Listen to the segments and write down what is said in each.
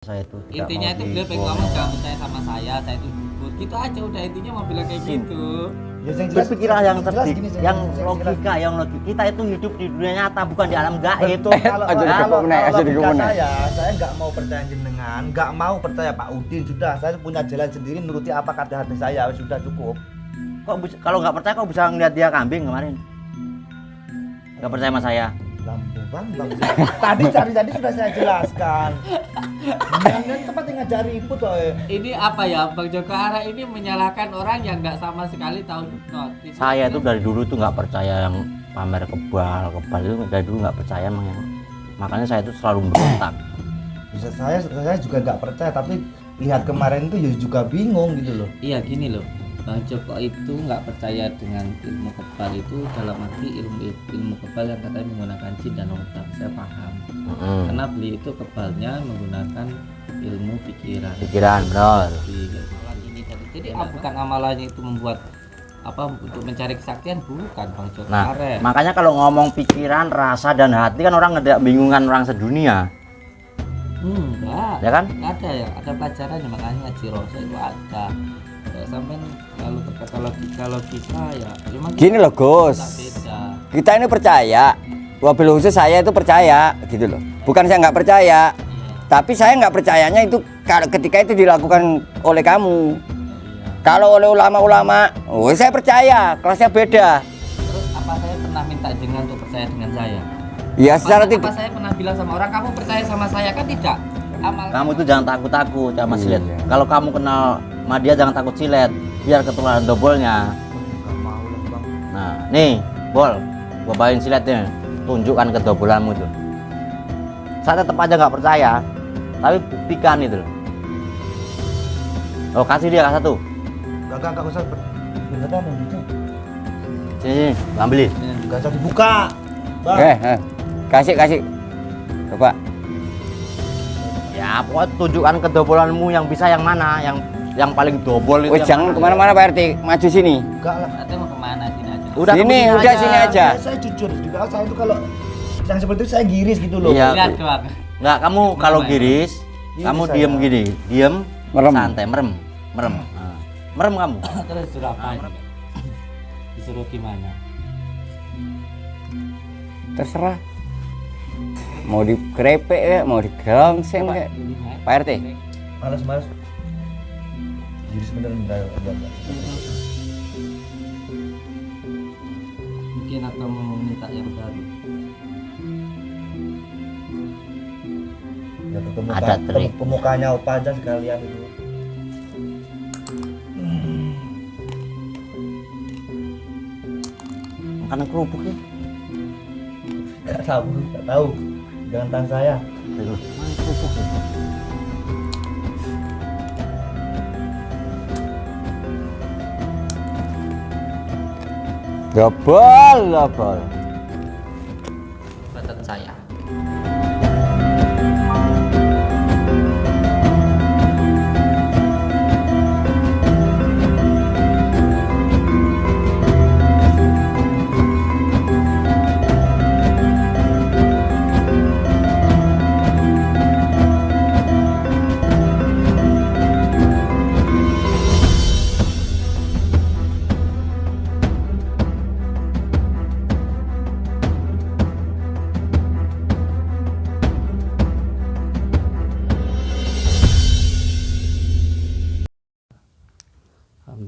Saya itu intinya itu beliau pengen ngomong jangan percaya sama saya itu dukun gitu aja udah, intinya mau bilang kayak gitu. Ya, yang jelas, berpikirlah yang cerdik, gini, yang logika, yang logika. Kita itu hidup di dunia nyata, bukan di alam gaib. Betul. Kalau logika dikubur, saya nggak mau percaya jenengan, nggak mau percaya Pak Udin. Sudah, saya punya jalan sendiri, nuruti apa kata hati saya, sudah cukup. Kalau nggak percaya kok bisa ngeliat dia kambing kemarin? Nggak percaya sama saya? Lampu bang. Tadi sudah saya jelaskan. Jangan tempat yang ngajari ibu toh. Ini apa ya, Bang Joko Ara ini menyalahkan orang yang nggak sama sekali tahu hipnotis. Saya itu dari dulu tuh nggak percaya yang pamer kebal itu, dari dulu nggak percaya emang yang, makanya saya itu selalu berontak. Bisa saya juga nggak percaya, tapi lihat kemarin itu ya juga bingung gitu loh. Iya gini loh, Bang Joko itu nggak percaya dengan ilmu kebal itu dalam arti ilmu kebal yang katanya menggunakan jin dan otak. Saya paham. Karena beliau itu kebalnya menggunakan ilmu pikiran, benar. Jadi bukan amalannya itu membuat apa untuk mencari kesaktian, bukan Bang Joko. Nah, makanya kalau ngomong pikiran, rasa dan hati kan orang nggak bingungan orang sedunia. Enggak. Ya kan? Ada ya, ada pelajarannya, makanya ngaji rosa itu ada. Ya, sampai lalu berkata logika ya. Gini loh Gus, kita ini percaya, wabil khusus saya itu percaya gitu loh. Bukan saya nggak percaya, tapi saya nggak percayanya itu ketika itu dilakukan oleh kamu. Kalau oleh ulama-ulama, saya percaya, kelasnya beda. Terus apa saya pernah minta jenengan untuk percaya dengan saya? Ya secara apa saya pernah bilang sama orang kamu percaya sama saya? Kan tidak. Kamu itu jangan takut sama silet. Kalau kamu kenal sama dia jangan takut silet, biar ketularan dobolnya. Nggak mau lah bang. Nah, nih, Bol, gua bawain siletnya, tunjukkan kedobolanmu itu. Saya tetap aja nggak percaya, tapi buktikan itu. Oh, kasih dia satu. Enggak usah. Beneran gitu. Sini, ambilin. Enggak usah dibuka. Bang. Kasih, coba. Ya, pokoknya tunjukkan kedobolanmu yang bisa yang mana, yang paling dobol itu. Jangan kemana-mana Pak RT, maju sini. Enggak lah. Nanti mau kemana sini aja? Udah sini aja. Saya jujur juga, saya itu kalau yang seperti itu saya giris gitu loh. Iya. Lihat doang. Enggak, kamu kalau giris, kamu saya. diem gini, diem, Merem. santai, merem. Nah, merem kamu. Terus disuruh apa? Disuruh gimana? Terserah. Mau dikrepek ya, mau digerongseng kayak Pak RT. Males. Giris beneran enggak. Mungkin atau mau minta yang baru. Ya Ada trik. pemukanya opa aja sekalian itu. Makanan kerupuk ya. Enggak tahu. Jangan tanya saya. Aduh, mana kerupuk ya? Double. Badan saya.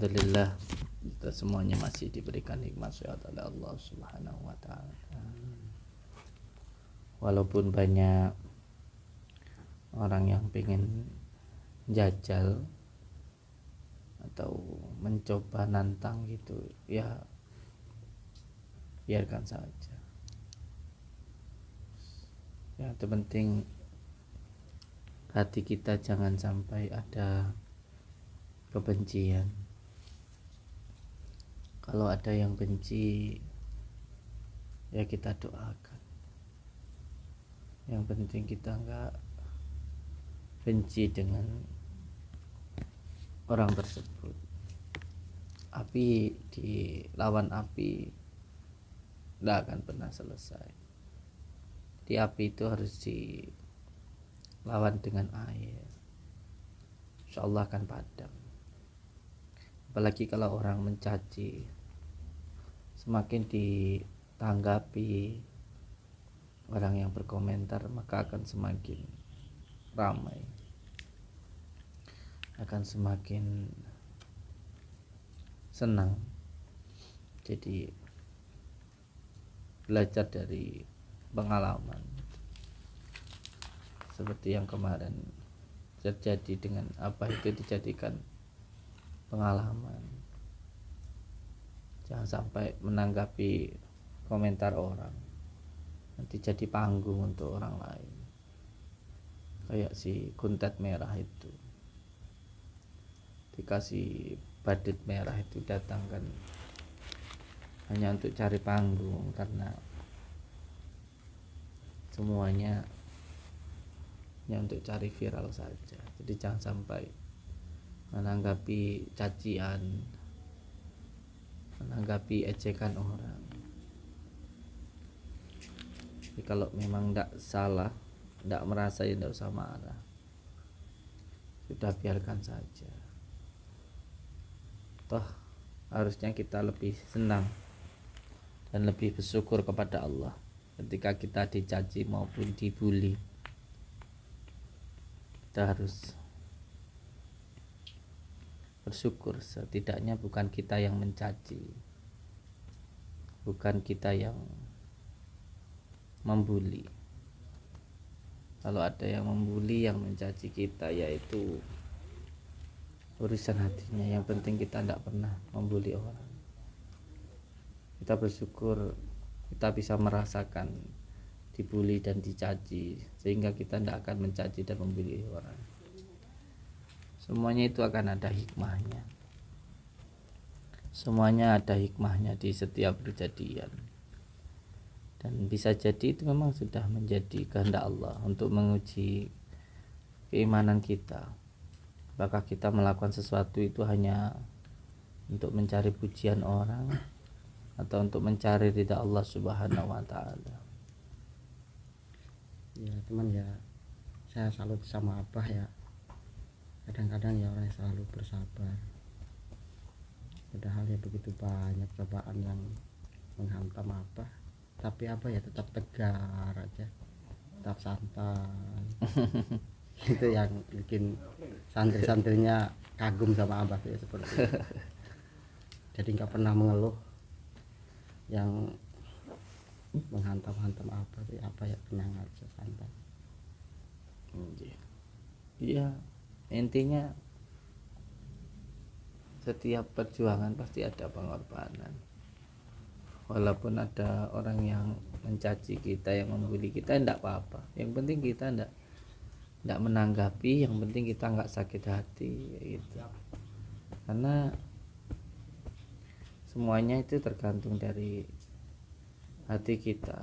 Alhamdulillah kita semuanya masih diberikan nikmat sehat oleh Allah Subhanahu wa taala. Walaupun banyak orang yang pengen jajal atau mencoba nantang gitu, ya biarkan saja. Ya, itu penting hati kita jangan sampai ada kebencian. Kalau ada yang benci, ya kita doakan. Yang penting kita nggak benci dengan orang tersebut. Api dilawan api tidak akan pernah selesai. Di api itu harus lawan dengan air, insya Allah akan padam. Apalagi kalau orang mencaci, semakin ditanggapi orang yang berkomentar, maka akan semakin ramai, akan semakin senang. Jadi belajar dari pengalaman seperti yang kemarin terjadi, dengan apa itu dijadikan pengalaman. Jangan sampai menanggapi komentar orang nanti jadi panggung untuk orang lain, kayak si kuntet merah itu dikasih badut merah itu, datangkan hanya untuk cari panggung, karena semuanya hanya untuk cari viral saja. Jadi jangan sampai menanggapi cacian, menanggapi ejekan orang. Jadi kalau memang tidak salah, tidak merasa, ya tidak usah marah, sudah biarkan saja. Toh harusnya kita lebih senang dan lebih bersyukur kepada Allah ketika kita dicaci maupun dibully. Kita harus bersyukur, setidaknya bukan kita yang mencaci, bukan kita yang membuli. Kalau ada yang membuli, yang mencaci kita, yaitu urusan hatinya. Yang penting kita tidak pernah membuli orang. Kita bersyukur kita bisa merasakan dibully dan dicaci, sehingga kita tidak akan mencaci dan membuli orang. Semuanya itu akan ada hikmahnya. Semuanya ada hikmahnya di setiap kejadian. Dan bisa jadi itu memang sudah menjadi kehendak Allah untuk menguji keimanan kita. Apakah kita melakukan sesuatu itu hanya untuk mencari pujian orang, atau untuk mencari ridha Allah Subhanahu wa taala. Ya teman, ya saya salut sama Abah ya. Kadang-kadang ya orang yang selalu bersabar, padahal ya begitu banyak cobaan yang menghantam Abah, tapi apa ya tetap tegar aja, tetap santai. Itu yang bikin santri-santrinya kagum sama Abah ya, seperti itu. Jadi nggak pernah mengeluh yang menghantam-hantam apa ya, tenang aja, santai. Iya, intinya setiap perjuangan pasti ada pengorbanan. Walaupun ada orang yang mencaci kita, yang membuli kita, tidak apa-apa. Yang penting kita tidak menanggapi, yang penting kita nggak sakit hati gitu. Karena semuanya itu tergantung dari hati kita,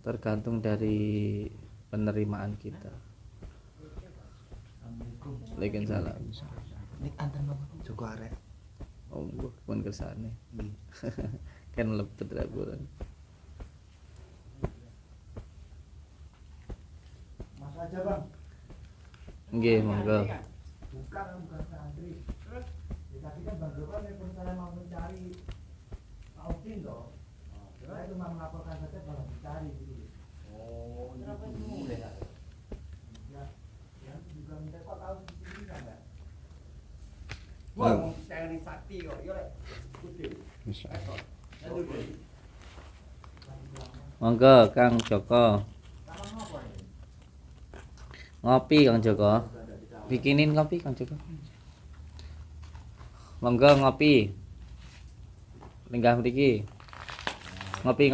tergantung dari penerimaan kita. Waalaikumsalam. Ini antar bapak Joko arek. Oh, gua pun kesana. Kan lepet raguran. Mas aja bang. Nggih, monggo. Bukan santri. Terus tadi kan Bang Joko nelpon saya mau mencari Pak Udin toh. Saya cuma melaporkan saja kalau dicari gitu. Oh, kenapa itu ya? Ya, juga minta kok tahu di sini enggak? Wah, saya ini sakti kok. Yo lek. Udin. Monggo Kang Joko. Ngopi Kang Joko. Bikinin kopi Kang Joko. Monggo ngopi. Lenggah mriki. Ngopi.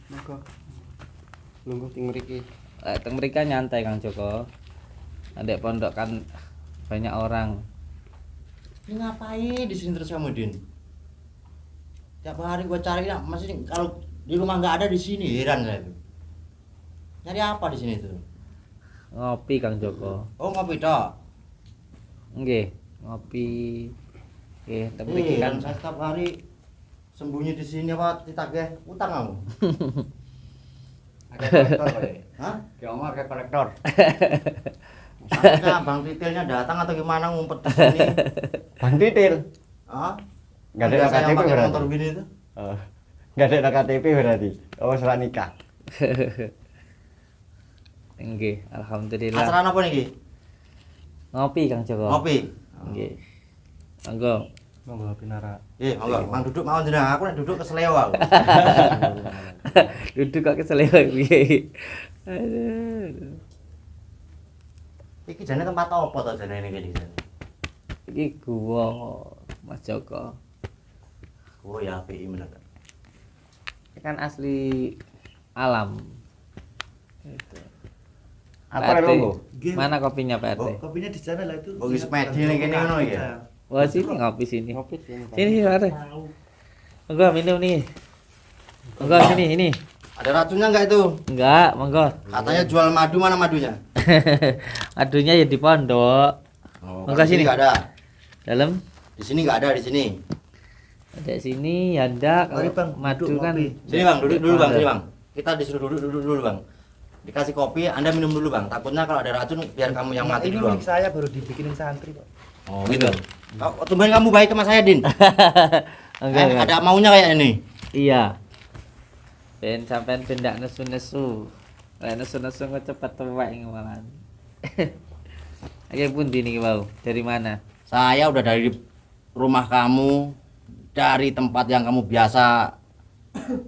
Monggo lungguh ting mriki. Teng mriki nyantai Kang Joko. Adek pondok kan banyak orang. Ini ngapain di sini terus kamu, Din? Tiap hari gua cari, nah, masih kalau di rumah nggak ada, di sini heran saya tuh. Nyari apa di sini tuh? Ngopi Kang Joko. Oh, ngopi tok. Nggih, ngopi. Nggih, teng mriki kan Saya setiap hari sembunyi di sini apa ditagih utang kamu? Ada kolektor Pak. Hah? Kayak Omar kayak kolektor. Maksudnya Bang Titilnya datang atau gimana ngumpet di sini? Bang Titil. Hah? Nggak ada Biasa yang KTP pakai berarti? motor gini tuh. Oh, nggak ada KTP berarti. Oh, surat nikah. Nggih, alhamdulillah. Acara apa nih Ki? Ngopi Kang Joko. Ngopi. Nggih. Monggo. Monggo pinara. Monggo, Mang duduk mau jenengan aku nek duduk keseleo aku. Duduk kok kesel piye. Aduh. Iki jane tempat apa to jane ini kene jane? Iki gua Mas Joko. Oh ya apik menak. Ini kan asli alam. Gitu. Apa Pak RT, lho, mana kopinya Pak RT? Oh, kopinya di sana lah itu. Oh, wis medi ning kene ngono ya? Wah sini ngopi sini. Ngopi sini, Pak. Sini Pak RT. Monggo minum nih. Monggo sini. Ada racunnya enggak itu? Enggak, monggo. Katanya jual madu, mana madunya? Adunya ya di pondok. Oh, Monggo di sini. enggak ada. Dalam Di sini enggak ada di sini. ada sini ya ndak. Mari, Bang, Madu duduk kan. ngopi. Sini Bang, duduk dulu Bang, sini Bang. Kita disuruh duduk dulu Bang. Dikasih kopi, Anda minum dulu Bang. Takutnya kalau ada racun biar kamu yang mati Ini dulu. milik saya baru dibikinin santri kok. Oh, gitu. Oh, tumben kamu baik sama saya, Din. Enggak. Ada maunya kayak ini. Iya. Ben sampean pendak nesu-nesu. Lah nesu-nesu kok cepet tuwek ngemalan. Oke pun dini mau. Dari mana? Saya udah dari rumah kamu, dari tempat yang kamu biasa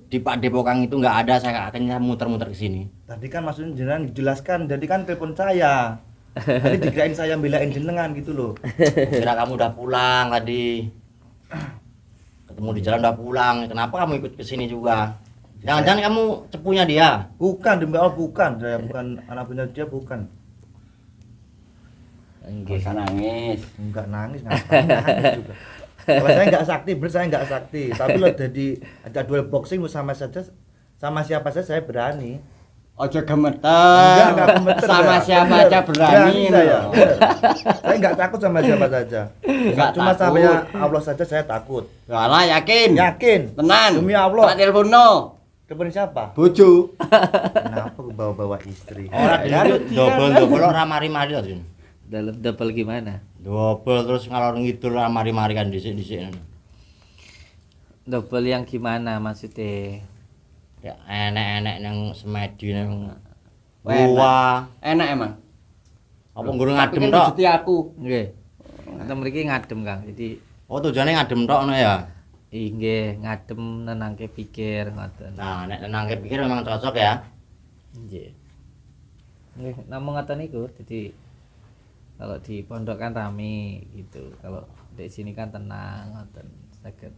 di Pak Depokang itu nggak ada, saya akhirnya muter-muter ke sini. Tadi kan maksudnya jenengan jelaskan, jadi kan telepon saya. Tadi dikirain saya belain jenengan gitu loh. Kira kamu udah pulang tadi. Ketemu di jalan udah pulang. Kenapa kamu ikut ke sini juga? Jangan-jangan kamu cepunya dia. Bukan, demi Allah bukan. Saya bukan anak punya dia, bukan. Nggak Enggak. usah nangis. Enggak nangis, ngapain nangis juga. Kalau saya enggak sakti, bener saya enggak sakti. Tapi lo jadi ada duel boxing sama saja, sama siapa saja saya berani. Ojo gemeter. Enggak gemeter. Sama ya. siapa Bener, aja berani. saya. loh. Bener. Saya enggak takut sama siapa saja. Enggak Cuma takut. sampai Allah saja saya takut. Walah yakin. Yakin. Tenan. Demi Allah. Tak telepon no. Telepon siapa? Bojo. Kenapa ke bawa-bawa istri? Orang double ramari-mari tadi. Dalam double gimana? Double terus ngalor ngidul ramari-mari kan dhisik-dhisik. Double yang gimana maksudnya? Ya enek-enek nang semedi nang Wah, enak. gua. Enak emang. Apa ngurung Tapi ngadem kan tok? rezeki aku. Nggih. Kita mriki ngadem Kang. Jadi Oh tujuannya ngadem tok ngono ya. nggih ngadem nenangke pikir ngoten. Nah, nek nangkep pikir memang cocok ya. Nggih. Nggih, namung ngoten niku. Jadi kalau di pondok kan rame gitu. Kalau di sini kan tenang ngoten. Saged.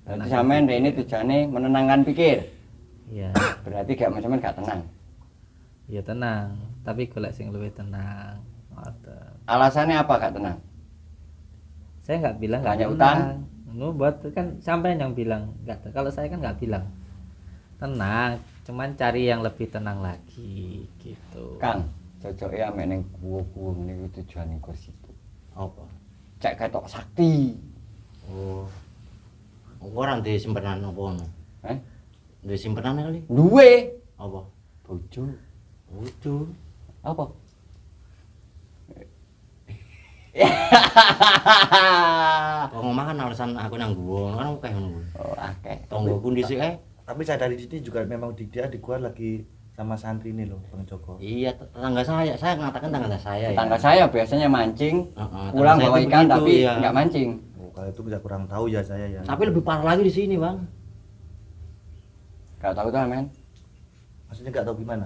Berarti sampean ini tujuannya menenangkan pikir. Iya, Berarti gak sampean gak tenang. ya tenang, tapi golek sing luwih tenang. Ngoten. Alasannya apa gak tenang? Saya nggak bilang nggak Banyak tenang. utang? Nu buat kan sampai yang bilang nggak. Kalau saya kan nggak bilang tenang, cuman cari yang lebih tenang lagi gitu. Kang, cocoknya ame ning guwa-guwa niku tujuane kok situ. Apa? Cek ketok sakti. Oh. Ora ndek simpenan apa ngono? Eh? Ndek simpenan kali. Duwe Apa? bojo. Bojo. Apa? Kok ngomong kan alasan aku nang gua, kan akeh ngono. Oh, akeh. Tonggoku dhisik ae. Tapi saya dari sini juga memang dia di gua lagi sama santri ini loh, Bang Joko. Iya, tetangga saya. Saya mengatakan tetangga saya ya. Tetangga saya biasanya mancing, Heeh, pulang tetangga bawa saya ikan begitu, tapi iya. nggak mancing. Oh, kalau itu bisa kurang tahu ya saya ya. Tapi lebih parah lagi di sini, Bang. Gak tahu tuh men. Maksudnya nggak tahu gimana?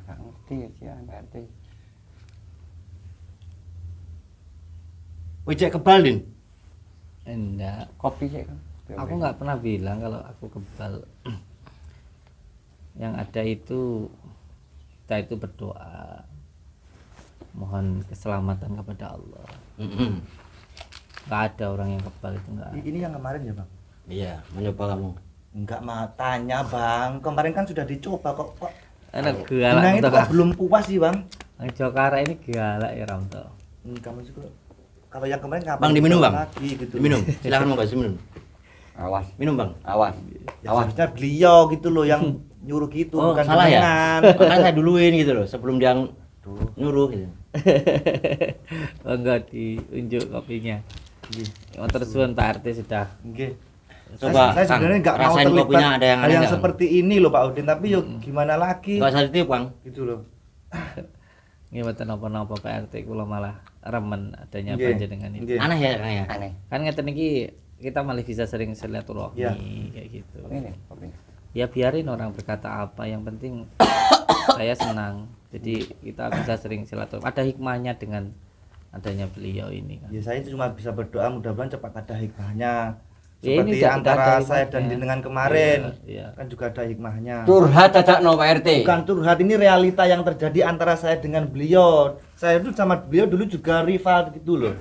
Gak ngerti ya, gak ngerti. Ojek kebal, Din. Enggak, Kopi sih kan. aku nggak pernah bilang kalau aku kebal. Yang ada itu kita itu berdoa mohon keselamatan kepada Allah. Heeh. Nggak ada orang yang kebal itu nggak. Ini yang kemarin ya, Bang? Iya, mencoba kamu. Enggak mah tanya, Bang. Kemarin kan sudah dicoba kok. Enak Benang galak itu untuk kok belum puas sih, Bang. Bang Jokara ini galak ya Ramto. Kamu juga. Kalau yang kemarin kapan? Bang, diminum, Bang. Lagi, gitu. Diminum. Silakan mau kasih minum. Awas, Minum, Bang. awas. Ya, Awas. harusnya beliau gitu loh yang nyuruh gitu, Oh, bukan salah ya? jenengan. Makanya saya duluin gitu loh, sebelum dia nyuruh gitu. Enggak diunjuk kopinya. Motor suwun Pak RT sudah. Nggih. Coba, saya Kang, sebenarnya nggak mau rasain terlibat kopinya ada yang hal aneh yang nggak? seperti ini loh Pak Udin, tapi yuk gimana lagi? Enggak usah ditiup, Bang. Gitu loh. Nggih mboten napa-napa Pak RT kula malah remen adanya Nggih, panjenengan itu. nggih. Aneh ya, Kang ya. Aneh. Kan ngeten iki kita malah bisa sering silaturahmi Iya. kayak gitu. Ini, kopi. Ya biarin orang berkata apa, yang penting saya senang. Jadi kita bisa sering silaturahmi. Ada hikmahnya dengan adanya beliau ini kan. Ya saya cuma bisa berdoa mudah-mudahan cepat ada hikmahnya. Ya, ini Seperti udah antara ada saya dan hikmahnya. jenengan kemarin. Iya. Kan juga ada hikmahnya. Curhat aja no Pak RT. Bukan curhat, ini realita yang terjadi antara saya dengan beliau. Saya itu sama beliau dulu juga rival gitu loh.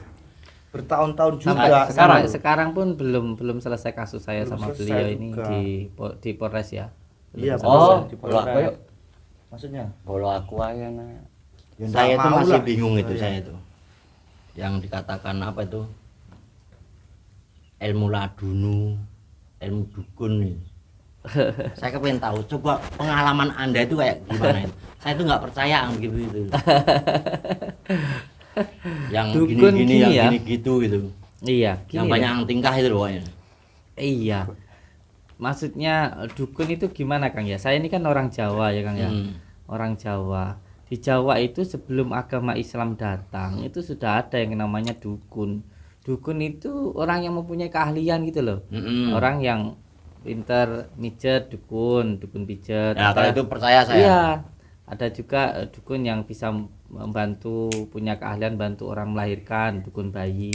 Bertahun-tahun juga. Sekarang pun belum selesai kasus saya Belum sama selesai beliau ini juga. di Polres ya. Iya, Oh, di bola aku yuk. Maksudnya? Bola aku aja nah. Ya, Saya nggak itu mau masih lah. bingung itu Oh, iya. saya itu. Yang dikatakan apa itu? Ilmu ladunu, ilmu dukun nih. Saya kepengen tahu, coba pengalaman Anda itu kayak gimana itu? Saya tuh nggak percaya yang begitu. Yang Dukun gini-gini, gini yang ya? gini gitu gitu. Iya, Yang gini banyak loh. yang tingkah itu loh pokoknya. Iya. Maksudnya dukun itu gimana Kang ya? Saya ini kan orang Jawa ya Kang ya. Orang Jawa. Di Jawa itu sebelum agama Islam datang itu sudah ada yang namanya dukun. Dukun itu orang yang mempunyai keahlian gitu loh. Mm-mm. Orang yang pinter mijet, dukun pijet. Ya kalau itu percaya saya. Iya. Ada juga dukun yang bisa membantu, punya keahlian bantu orang melahirkan, dukun bayi.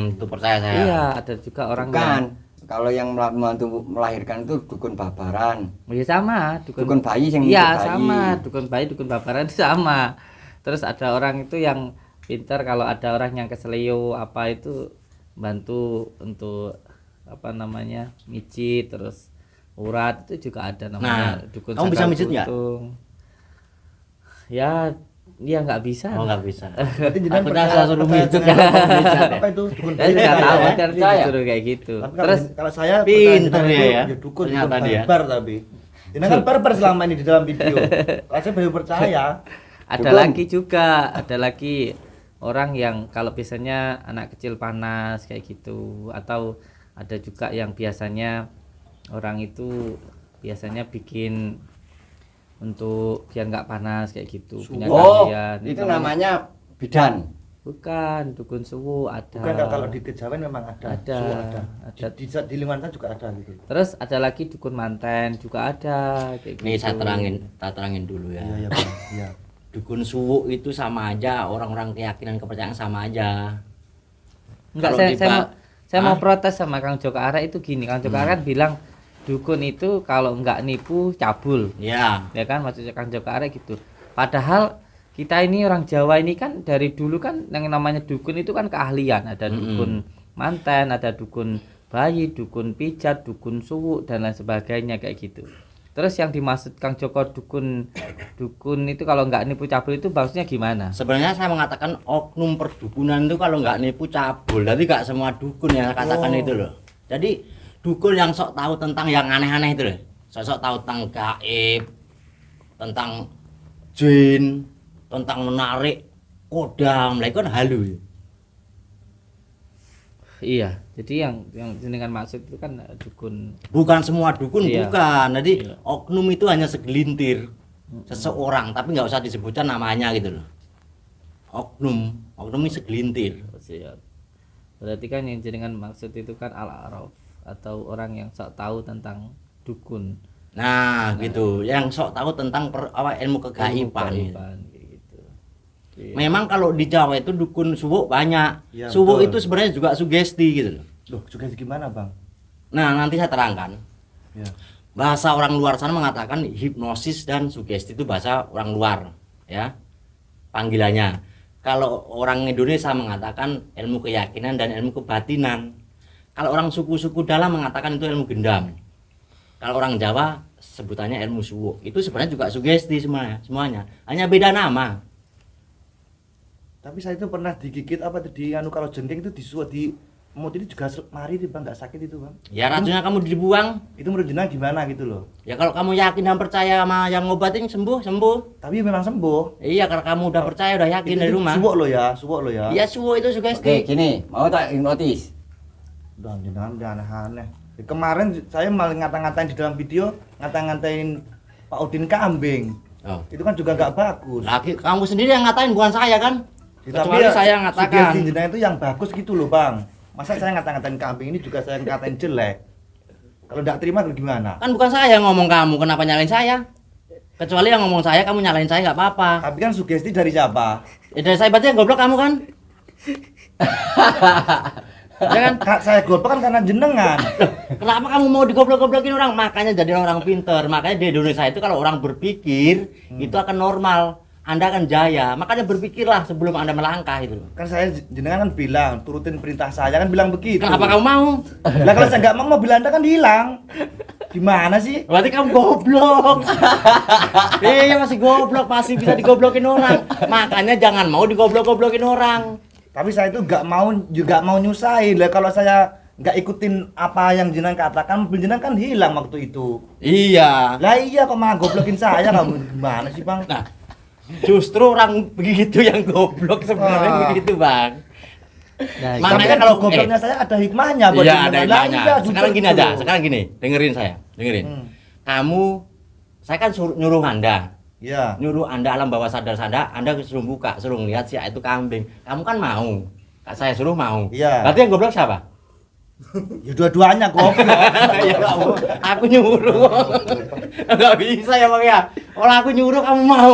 Itu percaya saya. Iya, ada juga orang Bukan. yang Kalau yang membantu melahirkan itu dukun babaran. ya sama, Dukun bayi yang iya mijet bayi. sama, dukun bayi, dukun babaran itu sama. Terus ada orang itu yang pintar, kalau ada orang yang keseleo apa itu bantu untuk apa namanya mijit, terus urat itu juga ada namanya Nah, dukun kamu bisa sakal mijit nggak? kuntung. Ya, dia nggak bisa. Oh nggak bisa. Berarti jenengan Aku percaya- rasa suruh percaya mijit dengan kalau mau mijit. apa itu dukun Saya nggak tahu, ya? nanti Percaya. disuruh kayak gitu. Tapi Terus kalau saya pinter percaya dia dengan ya. itu, dukun Ternyata dia. barbar tapi. Ini kan barbar selama ini di dalam video. Saya baru percaya. ada Dukun. lagi juga, ada lagi orang yang kalau biasanya anak kecil panas kayak gitu, atau ada juga yang biasanya orang itu biasanya bikin untuk biar nggak panas kayak gitu, punya Oh, keahlian. itu namanya bidan. Bukan dukun suwu, ada. Bukan kalau di kejawen memang ada. Ada, Suhu ada. Di lingkungan saya juga ada gitu. Terus ada lagi dukun manten juga ada kayak gitu. Nih saya terangin dulu ya. Iya, iya, Bang. Iya. Dukun suwu itu sama aja, orang-orang keyakinan kepercayaan sama aja. Enggak, Kalau saya mau Hah? protes sama Kang Joko Ara itu gini. Kang Joko Ara kan bilang dukun itu kalau enggak nipu cabul. Ya, Ya kan maksudnya Kang Joko Ara gitu. Padahal kita ini orang Jawa ini kan dari dulu kan yang namanya dukun itu kan keahlian. Ada dukun manten, ada dukun bayi, dukun pijat, dukun suwu dan lain sebagainya kayak gitu. Terus yang dimaksud Kang Joko dukun itu kalau enggak nipu cabul itu maksudnya gimana? sebenarnya saya mengatakan oknum perdukunan itu kalau nggak nipu cabul, tapi nggak semua dukun yang saya katakan itu loh. Jadi dukun yang sok tahu tentang yang aneh-aneh itu loh, sok tahu tentang gaib, tentang jin, tentang menarik kodam, lah itu kan halu. Iya, jadi yang dengan maksud itu kan dukun. Bukan semua dukun, Iya. bukan. Jadi Iya. oknum itu hanya segelintir seseorang, tapi nggak usah disebutkan namanya gitu loh. Oknum ini segelintir. Siap. Berarti kan yang jenengan maksud itu kan al-araf atau orang yang sok tahu tentang dukun. Nah, gitu. Yang sok tahu tentang ilmu kegaiban. Kegaiban, kayak gitu. Iya. Memang kalau di Jawa itu dukun suwuk banyak. Iya, Suwuk betul. itu sebenarnya juga sugesti gitu loh. Loh, juga gimana, Bang? Nah, nanti saya terangkan. Ya. Bahasa orang luar sana mengatakan hipnosis dan sugesti itu bahasa orang luar, ya. Panggilannya. Kalau orang Indonesia mengatakan ilmu keyakinan dan ilmu kebatinan. Kalau orang suku-suku dalam mengatakan itu ilmu gendam. Kalau orang Jawa sebutannya ilmu suwuk. Itu sebenarnya juga sugesti semuanya. Hanya beda nama. Tapi saya itu pernah digigit apa tuh di anu kalau jengking itu Mood ini juga mari nih bang, nggak sakit itu bang. Ya racunnya kamu dibuang. Itu menurut jenengan gimana gitu loh. Ya kalau kamu yakin dan percaya sama yang ngobatin sembuh. Tapi memang sembuh. Iya karena kamu udah percaya, udah yakin dari rumah. Suwok lo ya, suwok lo ya. Iya suwo itu Oke, sugesti. gini, mau tak hipnotis? Udah jenengan udah aneh-aneh. Kemarin saya malah ngata-ngatain di dalam video, ngata-ngatain Pak Udin kambing. Oh. Itu kan juga nggak bagus. Lagi kamu sendiri yang ngatain bukan saya kan? Tapi Kecuali ya, saya yang ngatakan. sugesti jenengan itu yang bagus gitu loh bang. Masa saya ngata-ngatain kambing ini juga saya ngatain jelek. Kalau nggak terima gimana? Kan bukan saya yang ngomong kamu, kenapa nyalain saya? Kecuali yang ngomong saya, kamu nyalain saya nggak apa-apa. Tapi kan sugesti dari siapa? Ya dari saya berarti yang goblok kamu kan? Ya kan? Saya goblok kan karena jenengan. Kenapa kamu mau digoblok-goblokin orang? Makanya jadi orang pinter. Makanya di Indonesia itu kalau orang berpikir itu akan normal. Anda akan jaya. Makanya berpikirlah sebelum Anda melangkah itu. Kan saya jenengan kan bilang turutin perintah saya kan bilang begitu. Kenapa kamu mau? Lah kalau saya nggak mau mobil Anda kan hilang. Gimana sih? Berarti kamu goblok. Iya masih goblok, masih bisa digoblokin orang. Makanya jangan mau digoblok-goblokin orang. Tapi saya itu nggak mau juga mau nyusahin. Lah kalau saya nggak ikutin apa yang jenengan katakan, mobil jenengan kan hilang waktu itu. Iya. Lah iya kok malah goblokin saya kamu gimana sih bang? Nah, justru orang begitu yang goblok sebenarnya Wah. begitu, Bang. Nah, Makanya Tapi kan kalau gobloknya saya ada hikmahnya buat Iya, jenengan. ada Lah hikmahnya. iya, jujur Sekarang gini gitu aja, loh. sekarang gini, dengerin saya, dengerin. Kamu saya kan nyuruh Anda. Iya. Nyuruh Anda alam bawah sadar Anda suruh buka, suruh lihat si itu kambing. Kamu kan mau. Saya suruh mau. Iya. Berarti yang goblok siapa? Ya dua-duanya goblok. Ya kamu, aku nyuruh. Enggak bisa ya, Bang ya. Kalau aku nyuruh kamu mau.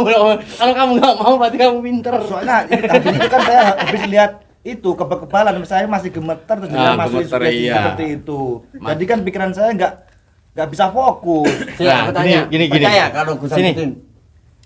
Kalau kamu nggak mau berarti kamu pinter. Soalnya tadi itu kan saya habis lihat itu kebal-kebalan saya masih gemeter terus Ah, masuk gemeter, sugesti iya. seperti itu. Jadi kan pikiran saya nggak bisa fokus. Nah, Aku tanya, gini. percaya kalau Gus Sini. Samsudin?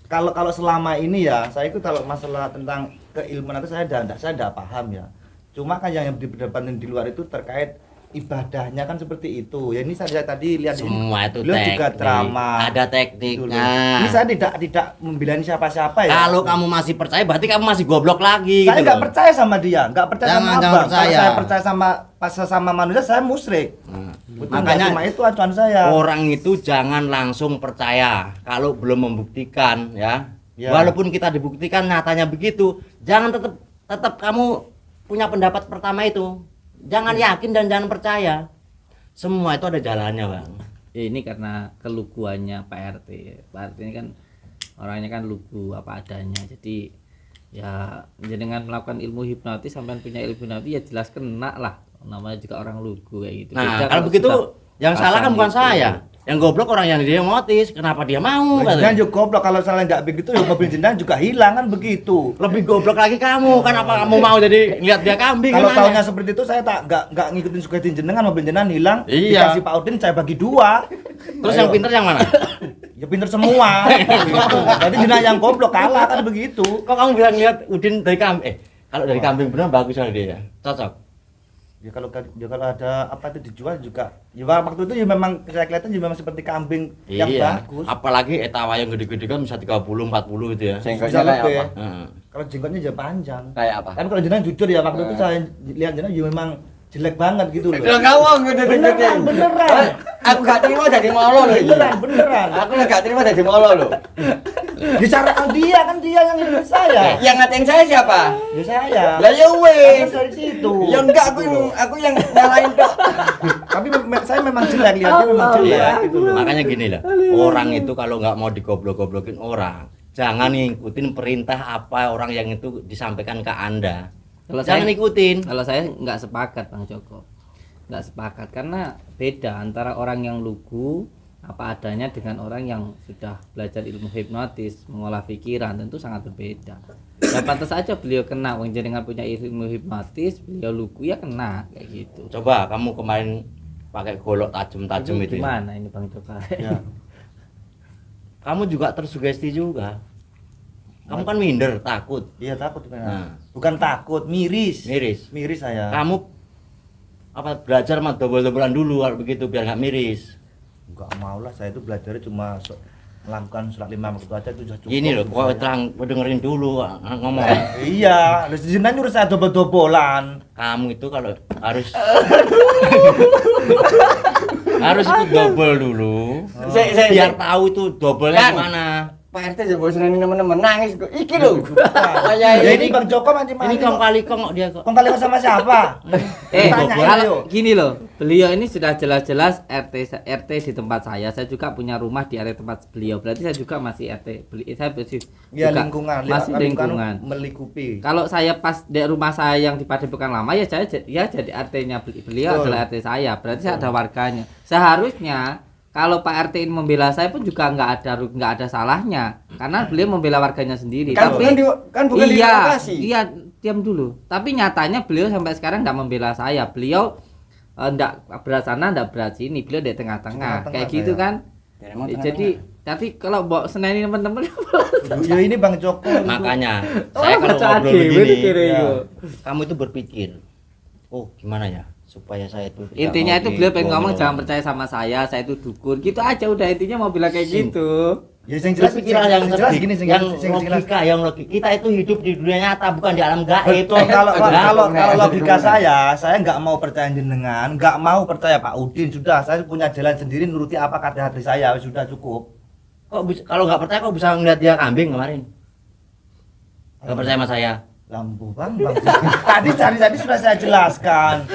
Kalau selama ini ya saya itu kalau masalah tentang keilmuan itu saya enggak paham ya. Cuma kan yang diperdebatkan di luar itu terkait ibadahnya kan seperti itu. Ya ini saya tadi lihat Semua itu beliau juga teknik. ceramah. Ada Gitu tekniknya. loh. Ini saya tidak membela siapa-siapa ya. Kalau kamu masih percaya berarti kamu masih goblok lagi Saya gitu nggak loh. percaya sama dia, nggak percaya Jangan- sama jangan abang. Kalau percaya. saya percaya sama manusia, saya musyrik. Nah, Makanya makanya itu acuan saya. orang itu jangan langsung percaya kalau belum membuktikan ya. Ya. Walaupun kita dibuktikan nyatanya begitu, jangan tetap kamu punya pendapat pertama itu. Jangan yakin dan jangan percaya. Semua itu ada jalannya, Bang. ya ini karena keluguannya Pak RT. Pak RT ini kan orangnya kan lugu apa adanya. Jadi ya dengan melakukan ilmu hipnotis sampai punya ilmu hipnotis ya jelas kena lah. Namanya juga orang lugu kayak gitu. Nah, Beda kalau begitu sudah yang salah kan pasang bukan itu. saya. Yang goblok orang yang dia motis, kenapa dia mau Jangan katanya. juga goblok kalau saya nggak begitu ya mobil jenengan juga hilang kan begitu. Lebih goblok lagi kamu, kan apa kamu mau jadi lihat dia kambing Kalau kan tahunya nanya. seperti itu saya nggak ngikutin sugesti jenengan, mobil jenengan hilang, Iya. dikasih Pak Udin saya bagi dua. Terus yang pinter yang mana? Ya pinter semua. Gitu. Jadi jenengan yang goblok kalah kan begitu. Kok kamu bilang lihat Udin dari kambing? Kalau dari kambing benar bagus kali dia. Cocok. Ya kalau ada apa itu dijual juga. Ya waktu itu ya memang saya kelihatan ya memang seperti kambing yang bagus. Apalagi etawa yang gede-gede kan bisa 30 40 gitu ya. Jenggotnya Bisa kayak lebih. apa? Heeh. Kalau jenggotnya ya panjang. Kayak apa? Kan kalau jenengan jujur ya waktu itu saya lihat jenengan ya memang jelek banget gitu loh. Lo kamu gede-gede. Beneran. Aku gak terima jadi molo loh ini. Beneran. Aku gak terima jadi molo loh. Disarankan dia kan dia yang ngikutin saya. Yang ngatain saya siapa? Ya saya. Lah ya wes. Kan dari situ. Ya enggak aku yang nyalain tok. Tapi saya memang jelek lihatnya memang jelek gitu loh. Makanya gini lah. Orang itu kalau nggak mau digoblok-goblokin orang, jangan ngikutin perintah apa orang yang itu disampaikan ke Anda. Kalau Jangan saya- ikutin. Kalau saya nggak sepakat Bang Joko, nggak sepakat karena beda antara orang yang lugu apa adanya dengan orang yang sudah belajar ilmu hipnotis, mengolah pikiran, tentu sangat berbeda. Ya pantas saja beliau kena, wong jenengan punya ilmu hipnotis, beliau lugu ya kena kayak gitu. Coba kamu kemarin pakai golok tajam-tajam itu. Ya. Gimana ini Bang Joko? Ya. Kamu juga tersugesti juga. Kamu kan minder, takut. Iya takut Nah. memang. Bukan takut, miris. Miris. Miris saya. Kamu apa belajar mah dobel-dobelan dulu kalau begitu biar nggak miris. Enggak mau lah, saya itu belajarnya cuma melakukan sholat 5 waktu aja itu sudah cukup. Ini loh, untuk kok saya. terang dengerin dulu ngomong. Iya, terus jenengan nyuruh saya dobel-dobolan. Kamu itu kalau harus harus ikut double dulu. Biar tahu itu double-nya Kan? gimana. Pak RT jebol seneni teman-teman nangis kok. Iki lho. Ya ini Bang Joko macam Ini kong kali kong dia kok. Kong kali sama siapa? Tanya kalau ayo. gini loh, beliau ini sudah jelas-jelas RT di tempat saya juga punya rumah di area tempat beliau. Berarti saya juga masih saya masih Ya juga lingkungan, masih lingkungan. melikupi. Kalau saya pas di rumah saya yang di Padepokan Lama ya saya jadi RT-nya beliau Betul. adalah RT saya. Berarti saya ada warganya. Seharusnya kalau Pak RT ini membela saya pun juga nggak ada salahnya karena beliau membela warganya sendiri. Kan Tapi bukan di iya, lokasi. iya, diam dulu. Tapi nyatanya beliau sampai sekarang nggak membela saya. Beliau nggak berat sana, nggak berat sini. Beliau di tengah-tengah. Tengah-tengah Kayak gitu saya. kan. Ya, emang Jadi tapi kalau bawa seneni teman-teman Ya ini Bang Joko. Makanya Oh, saya kalau baca ngobrol adewe begini, kira ya. itu. kamu itu berpikir, oh gimana ya supaya saya itu tidak Intinya mau itu beliau pengen ngomong dibohong. jangan percaya sama saya itu dukun. Gitu aja udah intinya mau bilang kayak gitu. Ya yang jelas Berpikiran yang jelas cerdik, gini yang jelas. logika, yang logika. Kita itu hidup di dunia nyata bukan di alam gaib. Betul, kalau Nah, logika saya nggak mau percaya jenengan, nggak mau percaya Pak Udin, sudah saya punya jalan sendiri nuruti apa kata hati saya, sudah cukup. kalau nggak percaya kok bisa ngeliat dia kambing kemarin? Nggak percaya sama saya? Lampu Bang. tadi sudah saya jelaskan.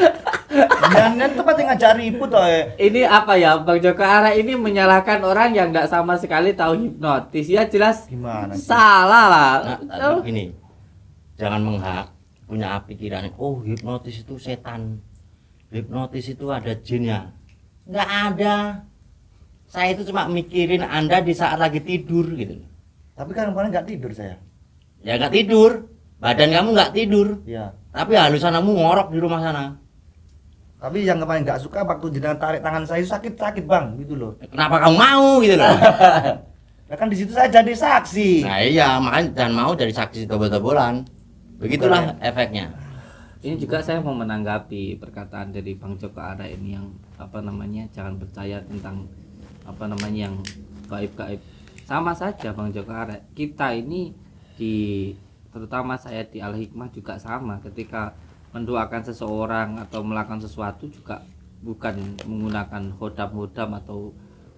Jangan tempat yang ngajak ribut toh. Ini apa ya Bang Joko Ara ini menyalahkan orang yang nggak sama sekali tahu hipnotis ya jelas Gimana sih? salah lah. Nah, gini, jangan punya pikiran, oh hipnotis itu setan, hipnotis itu ada jinnya. Nggak ada. Saya itu cuma mikirin Anda di saat lagi tidur gitu. Tapi kan kemarin nggak tidur saya. Ya nggak tidur, badan kamu nggak tidur, Iya. tapi halusan kamu ngorok di rumah sana. Tapi yang kemarin nggak suka waktu jenengan tarik tangan saya itu sakit Bang, gitu loh. Kenapa kamu mau gitu loh? Nah kan di situ saya jadi saksi. Nah iya, makanya jangan mau dari saksi dobel-dobelan. Begitulah efeknya. Ini juga saya mau menanggapi perkataan dari Bang Joko Ara ini yang jangan percaya tentang yang gaib-gaib. Sama saja Bang Joko Ara. Kita ini terutama saya di Al Hikmah juga sama ketika mendoakan seseorang atau melakukan sesuatu juga bukan menggunakan hodam-hodam atau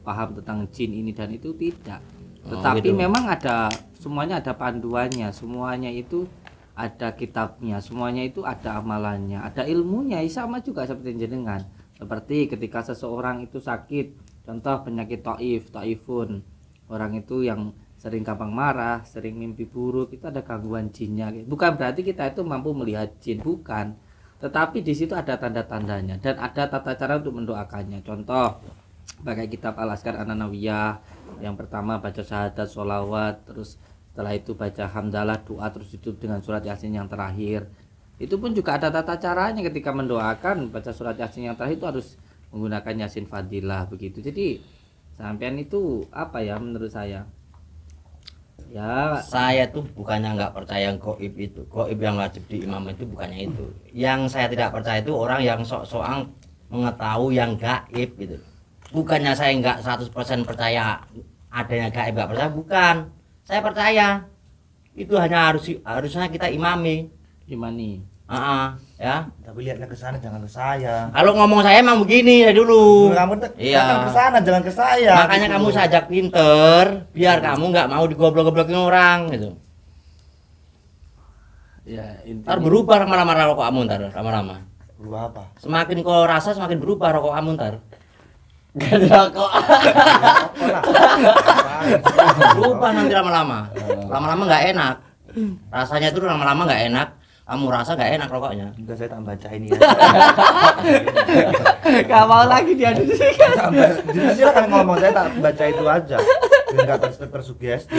paham tentang jin ini dan itu tidak. Tetapi gitu. memang semuanya ada panduannya, semuanya itu ada kitabnya, semuanya itu ada amalannya, ada ilmunya. Sama juga seperti jenengan. Seperti ketika seseorang itu sakit, contoh penyakit taifun, orang itu yang sering gampang marah, sering mimpi buruk, itu ada gangguan jinnya. Bukan berarti kita itu mampu melihat jin, bukan. Tetapi di situ ada tanda-tandanya dan ada tata cara untuk mendoakannya. Contoh, pakai kitab Al-Azkar An-Nawawiyah, yang pertama baca syahadat, sholawat, terus setelah itu baca hamdalah, doa, terus ditutup dengan surat Yasin yang terakhir. Itu pun juga ada tata caranya ketika mendoakan, baca surat Yasin yang terakhir itu harus menggunakan Yasin Fadilah begitu. Jadi sampean itu menurut saya ya Saya tuh bukannya nggak percaya gaib itu, gaib yang wajib di imam itu bukannya itu. Yang saya tidak percaya itu orang yang sok-sokan mengetahui yang gaib gitu. Bukannya saya nggak 100% percaya adanya gaib, nggak percaya, bukan. Saya percaya itu hanya harusnya kita imami. gimana? Ya. Tapi lihatnya ke sana jangan ke saya. Kalau ngomong saya emang begini dari dulu. Kamu Iya. jangan ke sana, jangan ke saya. Makanya gitu kamu loh. sajak pinter, biar kamu nggak mau digoblok-goblokin orang gitu. Ya Ntar berubah lama-lama rokok kamu ntar, lama-lama. Berubah apa? Semakin kau rasa semakin berubah rokok kamu ntar. Berubah nanti lama-lama. Lama-lama nggak enak. Rasanya tuh lama-lama nggak enak. Kamu rasa nggak enak rokoknya. Enggak, saya tak baca ini ya. Gak mau lagi dia di sini. Silakan ngomong, saya tak baca itu aja. Biar enggak tersugesti.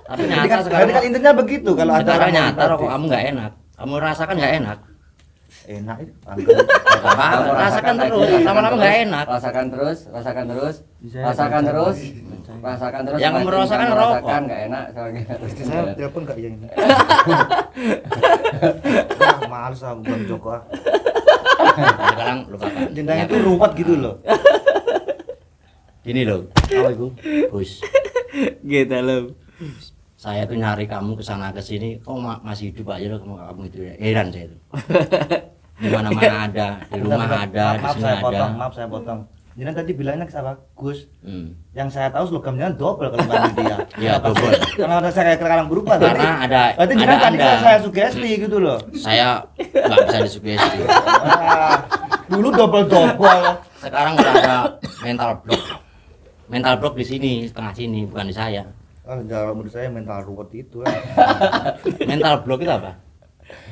Tapi Jadi nyata kan, sekarang, jadi kan intinya begitu kalau ada sekarang orang nyata hipnotis. rokok kamu nggak enak. Kamu rasakan nggak enak. Enak itu. Apa? Rasakan terus. Lama-lama nggak enak. Rasakan terus, rasakan terus, Bisa rasakan baca. terus, rasakan terus. Yang kamu rasakan Kamu rokok. rasakan nggak enak soalnya. Istri saya telepon enggak ya ini? Males aku Bang Joko. Sekarang lupakan. Jendang itu ruwet gitu loh. Gini loh, Apa itu? Gus. Gitu loh. Saya tuh nyari kamu ke sana ke sini, masih hidup aja loh kamu itu. Heran saya itu. Di mana-mana ada, di rumah ada, di sini ada. Maaf saya potong. Jangan tadi bilangnya ke siapa? Gus. Hmm. Yang saya tahu slogannya double kalau nggak dia. Ya, double. Karena ada saya sekarang berubah. Karena ada jangan tadi Anda. saya sugesti gitu loh. Saya nggak bisa disugesti. Dulu double. Sekarang udah ada mental block. Mental block di sini, setengah sini, bukan di saya. Menurut saya mental ruwet itu. Mental block itu apa?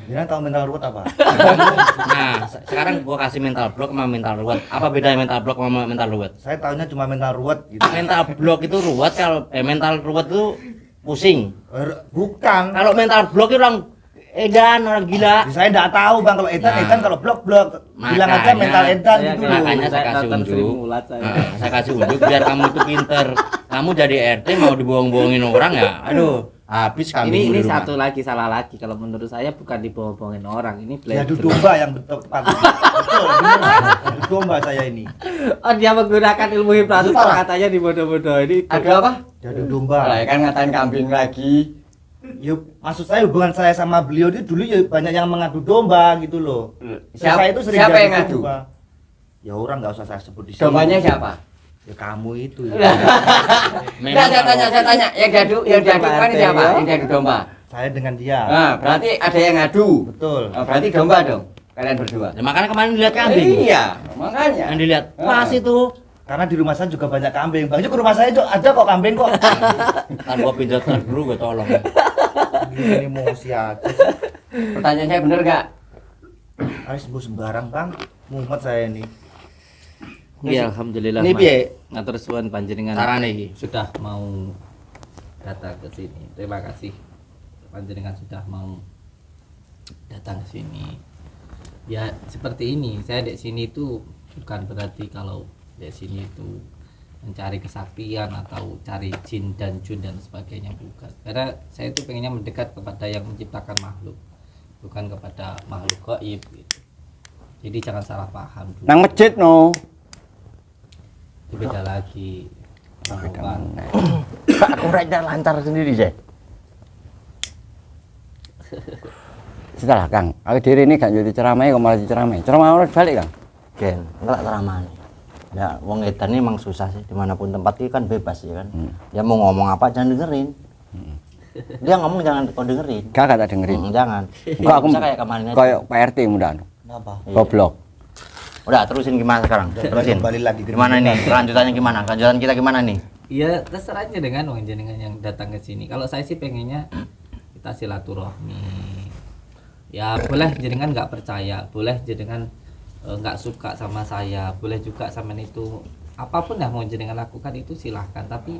Jangan tahu mental ruwet apa? Nah, sekarang gua kasih mental block sama mental ruwet. Apa bedanya mental block sama mental ruwet? Saya tahunya cuma mental ruwet gitu. Mental block itu ruwet, kalau mental ruwet itu pusing. Bukan. Kalau mental block itu orang edan, orang gila. Saya enggak tahu Bang kalau edan, Nah. edan kalau blok. Bilang aja Makanya- mental edan Saya gitu kayak- loh. Makanya saya kasih nonton Sri unjuk. Mulat saya. Saya kasih unjuk biar kamu itu pinter. Kamu jadi RT mau dibohong-bohongin orang ya. Aduh, habis kami Ini di rumah. satu lagi salah lagi kalau menurut saya bukan dibohong-bohongin orang, ini Diadu belajar. domba yang tepat. Betul, benar. Diadu domba saya ini. Oh, dia menggunakan ilmu hipnotis Salah. katanya dibodoh-bodohin. Ini Ada apa? Diadu domba. Lah kan ngatain kambing lagi. Yuk, maksud saya hubungan saya sama beliau itu dulu ya banyak yang mengadu domba gitu loh. Saya itu sering Siapa diadu yang ngadu? domba. Ya orang nggak usah saya sebut di sini. Dombanya siapa? Ya kamu itu. Nah, saya tanya, yang diadu kan siapa? Yang diadu domba. Saya dengan dia. Nah, berarti ada yang ngadu. Betul. Oh, berarti domba dong, kalian berdua. Ya, makanya kemarin dilihat kambing. Iya, makanya. Yang dilihat pas itu. Karena di rumah saya juga banyak kambing. Bang, ke rumah saya itu ada kok kambing kok. Ntar gua pinjat dulu gua tolong. Ini emosi aja. Pertanyaan saya bener nggak? Harus sebut sembarang Bang. Mumet saya ini. Iya, alhamdulillah. Ini Mas. piye? Ngatur suwun panjenengan Carane iki. sudah mau datang ke sini. Terima kasih panjenengan sudah mau datang ke sini. Ya seperti ini, saya di sini itu bukan berarti kalau di sini itu mencari kesaktian atau cari jin dan jun dan sebagainya, bukan. Karena saya itu pengennya mendekat kepada yang menciptakan makhluk, bukan kepada makhluk gaib gitu. Jadi jangan salah paham dulu. Nang masjid no. Itu beda lagi. Bang. Aku rada lancar sendiri, Jay. Setelah Kang, aku diri ini gak jadi ceramah kok malah diceramai. Ceramah orang balik Kang. Gen, enggak ceramah nih. Ya, wong edan ini emang susah sih, dimanapun tempat ini kan bebas ya kan. Dia mau ngomong apa jangan dengerin. Dia ngomong jangan kau dengerin. Gak tak dengerin. Jangan. Enggak aku Bisa kayak kemarin aja. kayak Pak RT mudah. Kenapa? Goblok. Udah terusin gimana sekarang? Terusin. Kembali lagi ke Gimana dunia. nih? Kelanjutannya gimana? Kelanjutan kita gimana nih? Iya, terserah aja dengan wong jenengan yang datang ke sini. Kalau saya sih pengennya kita silaturahmi. Ya boleh jenengan nggak percaya, boleh jenengan nggak suka sama saya, boleh juga sama itu. Apapun yang mau jenengan lakukan itu silahkan. Tapi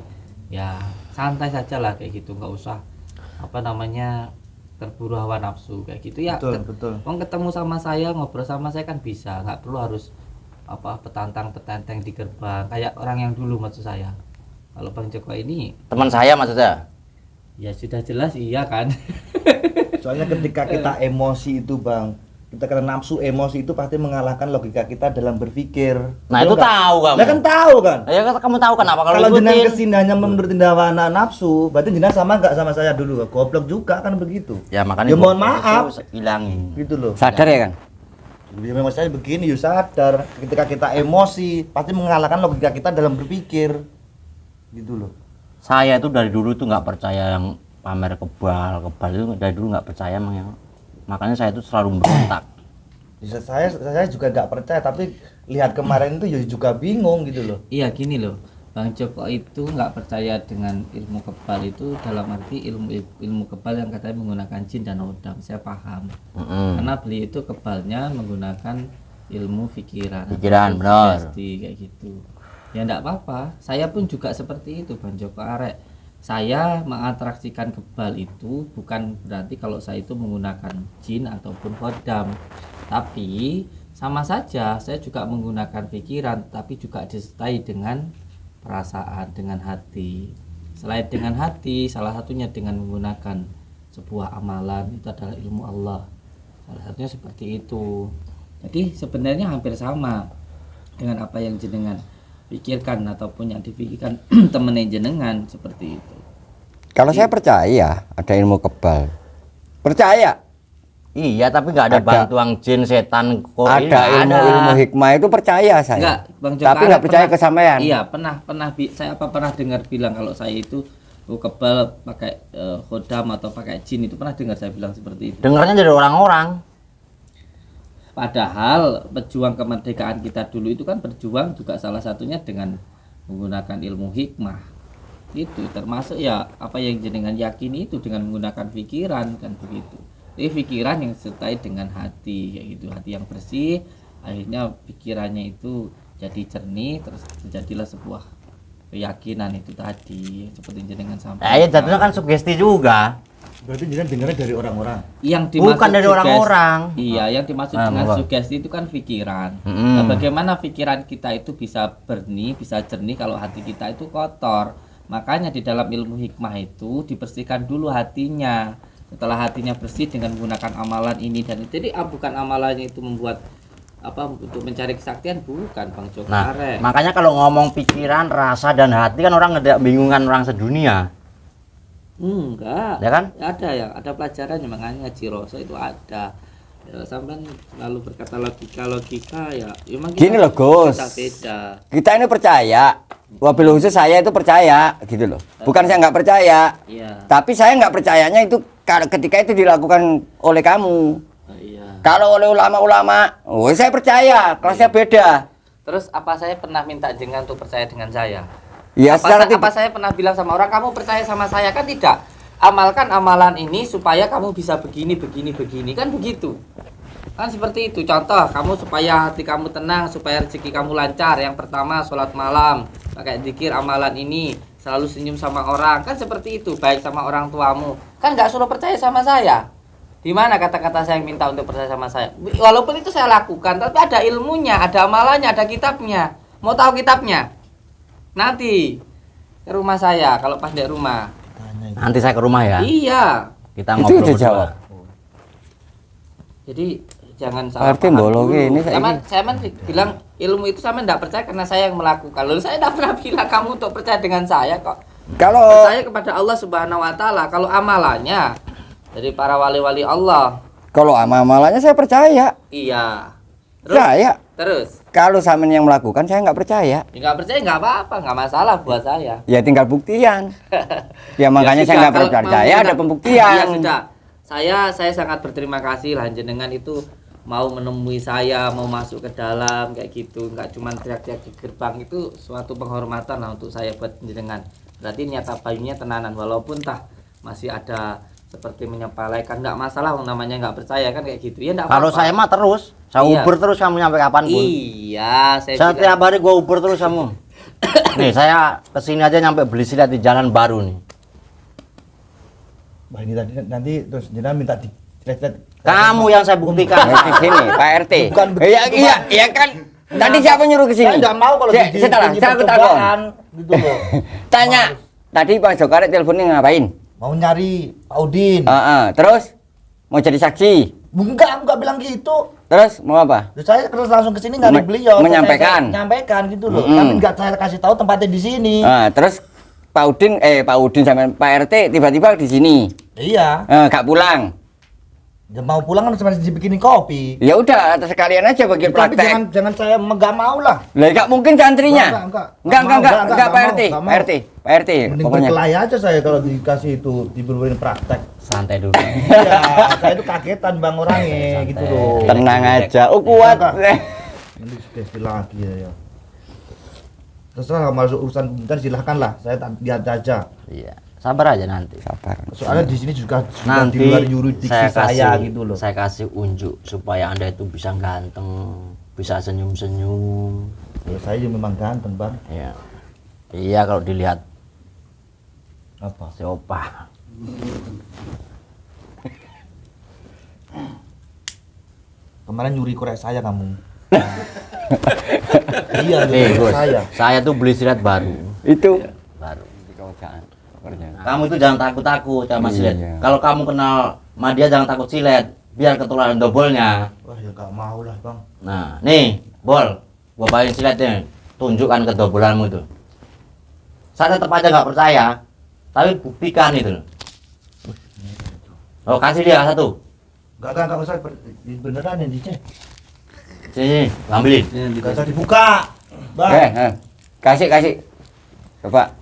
ya santai saja lah kayak gitu, nggak usah apa namanya terburu hawa nafsu kayak gitu ya. Betul. Wong ketemu sama saya, ngobrol sama saya kan bisa, nggak perlu harus apa petantang di gerbang kayak orang yang dulu maksud saya. Kalau Bang Joko ini Teman saya maksudnya. ya sudah jelas iya kan. Soalnya ketika kita emosi itu Bang, kita kena nafsu emosi itu pasti mengalahkan logika kita dalam berpikir. Nah, Betul itu nggak? tahu kamu. Lah kan tahu kan. Ya kamu tahu kenapa kalau Kalau jenengan ikutin? kesini hanya menurutin hawa nafsu, berarti jenengan sama nggak sama saya dulu? Goblok juga kan begitu. Ya makanya Ya, mohon maaf. Hilangin. Gitu loh. Sadar ya Kang? Ya memang saya begini, you sadar. Ketika kita emosi, pasti mengalahkan logika kita dalam berpikir. Gitu loh. Saya itu dari dulu tuh nggak percaya yang pamer kebal itu dari dulu nggak percaya emang ya. Makanya saya itu selalu berontak. Bisa saya juga nggak percaya, tapi lihat kemarin itu ya juga bingung gitu loh. Iya gini loh, Bang Joko itu nggak percaya dengan ilmu kebal itu dalam arti ilmu kebal yang katanya menggunakan jin dan hodam. Saya paham. Karena beliau itu kebalnya menggunakan ilmu pikiran, Pikiran, atau benar. sugesti, kayak gitu. Ya enggak apa-apa. Saya pun juga seperti itu, Bang Joko Arek. Saya mengatraksikan kebal itu bukan berarti kalau saya itu menggunakan jin ataupun hodam. Tapi sama saja saya juga menggunakan pikiran, tapi juga disertai dengan perasaan, dengan hati. Selain dengan hati, salah satunya dengan menggunakan sebuah amalan, itu adalah ilmu Allah. Salah satunya seperti itu. Jadi sebenarnya hampir sama dengan apa yang jenengan pikirkan ataupun yang dipikirkan temen jenengan seperti itu. Kalau saya percaya ada ilmu kebal. Percaya. Iya, tapi nggak ada Ada. bantuan jin, setan, kok ini Ada nggak ilmu hikmah itu percaya saya. Enggak, Bang Joko Tapi nggak percaya ke sampean. Iya, saya pernah dengar bilang kalau saya itu kebal pakai khodam atau pakai jin, itu pernah dengar saya bilang seperti itu. Dengarnya dari orang-orang. Padahal pejuang kemerdekaan kita dulu itu kan berjuang juga salah satunya dengan menggunakan ilmu hikmah. Itu termasuk ya apa yang jenengan yakini itu dengan menggunakan pikiran kan begitu. Jadi pikiran yang sertai dengan hati kayak gitu, hati yang bersih, akhirnya pikirannya itu jadi jernih, terus terjadilah sebuah keyakinan itu tadi seperti jenengan sampaikan. Ya jatuhnya kan sugesti juga. Berarti jenengan dengarnya dari orang-orang. Yang dimaksud Bukan dari orang-orang. Iya, yang dimaksud Ah, dengan monggo. sugesti itu kan pikiran. Mm-mm. Nah, bagaimana pikiran kita itu bisa bersih, bisa jernih kalau hati kita itu kotor. Makanya di dalam ilmu hikmah itu dibersihkan dulu hatinya. Setelah hatinya bersih dengan menggunakan amalan ini dan itu. Jadi bukan amalannya itu membuat apa untuk mencari kesaktian, bukan Bang Joko. Nah, Arek. makanya kalau ngomong pikiran, rasa dan hati kan orang nggak bingungan orang sedunia, Enggak. ya kan? Ada pelajarannya, makanya Ciroso itu ada. Ya, sampai lalu berkata logika ya memang Gini loh, Gus. beda. Kita ini percaya. Wabil khusus saya itu percaya gitu loh. Bukan saya nggak percaya. Iya. Tapi saya nggak percayanya itu ketika itu dilakukan oleh kamu. Iya. Kalau oleh ulama-ulama, oh saya percaya, kelasnya beda. Terus apa saya pernah minta jenengan untuk percaya dengan saya? Ya secara Apa saya pernah bilang sama orang kamu percaya sama saya? Kan tidak. Amalkan amalan ini supaya kamu bisa begini kan begitu. Kan seperti itu. Contoh, kamu supaya hati kamu tenang, supaya rezeki kamu lancar. Yang pertama sholat malam, pakai zikir amalan ini, selalu senyum sama orang. Kan seperti itu, baik sama orang tuamu. Kan nggak suruh percaya sama saya. Di mana kata-kata saya yang minta untuk percaya sama saya? Walaupun itu saya lakukan, tapi ada ilmunya, ada amalannya, ada kitabnya. Mau tahu kitabnya? Nanti ke rumah saya kalau pas di rumah. Nanti saya ke rumah ya. Iya. Kita Itu ngobrol udah berdua. jawab. Jadi jangan salah Arti paham bolong dulu. ini Saya bilang ilmu itu sama enggak percaya karena saya yang melakukan. Lalu saya enggak pernah bilang kamu untuk percaya dengan saya kok. Kalau Percaya kepada Allah Subhanahu wa taala. Kalau amalannya dari para wali-wali Allah. amalannya saya percaya. Iya. Percaya. Terus Kalau samen yang melakukan saya nggak percaya. enggak percaya enggak apa-apa, enggak masalah buat saya. Ya tinggal buktian. Ya makanya Ya saya sudah, nggak kalau percaya mau ada kita- pembuktian. Ya sudah. Saya sangat berterima kasih lah jenengan itu mau menemui saya, mau masuk ke dalam kayak gitu, nggak cuma teriak-teriak di gerbang. Itu suatu penghormatan lah untuk saya buat jenengan. Berarti niat abayunya tenanan, walaupun tah masih ada seperti menyepelekan, nggak masalah, namanya nggak percaya kan kayak gitu ya. Nggak Kalau apa-apa. saya mah terus, saya Iya. uber terus kamu nyampe kapanpun. Iya, saya Saya tiap hari gua uber terus kamu. Nih saya kesini aja nyampe beli silat di jalan baru nih. Wah ini tadi nanti terus jenengan minta di Kamu yang saya buktikan. Ke sini, Pak RT. Bukan begitu, Iya, iya, Pak. iya kan. Tadi siapa nyuruh ke sini? Saya nggak mau kalau Setelah, di saya takut. percobaan, gitu loh. Tanya. Tadi Pak Jokaret teleponnya ngapain? Mau nyari Pak Udin. Terus mau jadi saksi. Enggak bilang gitu. Terus mau apa? Terus saya terus langsung ke sini nyari beliau. Menyampaikan. Saya nyampaikan gitu loh. Mm-mm. Tapi enggak saya kasih tahu tempatnya di sini. Terus Pak Udin sama Pak RT tiba-tiba di sini. Iya. Gak pulang. Ya, mau pulang kan cuma dibikinin kopi. Ya udah, sekalian aja bagi Tapi praktek. jangan saya enggak mau lah. Lah gak mungkin santrinya. Enggak. Enggak, Nggak mau, Pak nggak RT. mau. Pak RT. Mending Pokoknya. berkelahi aja saya kalau dikasih itu diberiin praktek. Santai dulu. Iya, saya itu kagetan bang orangnya gitu loh. Tenang aja. Oh kuat. Enggak. Nanti sugesti lagi ya. Terserah masuk urusan pemerintahan silahkan lah. Saya lihat aja. Iya, sabar aja nanti. Sabar. Soalnya di sini juga Nanti di luar yuridiksi saya gitu loh. Saya kasih unjuk supaya Anda itu bisa ganteng, bisa senyum-senyum. Ya, saya juga memang ganteng bang. Iya. Iya kalau dilihat Apa? si Opa. Kemarin nyuri korek saya kamu. Iya, nyuri Nih, korek Gus. saya. Saya tuh beli silet baru. Itu Baru. Pekerjaan. Kamu itu jangan takut-takut sama silet. Iya. Kalau kamu kenal sama dia jangan takut silet, biar ketularan dobolnya. Wah ya gak mau lah bang. Nah, nih, bol. Gua bawain siletnya. tunjukkan kedobolanmu itu. Saya tetap aja nggak percaya, tapi buktikan itu loh. Oh, kasih dia satu. Enggak usah beneran yang dicek. Sini, ambilin. Enggak usah dibuka. Bang. Kasih. Coba.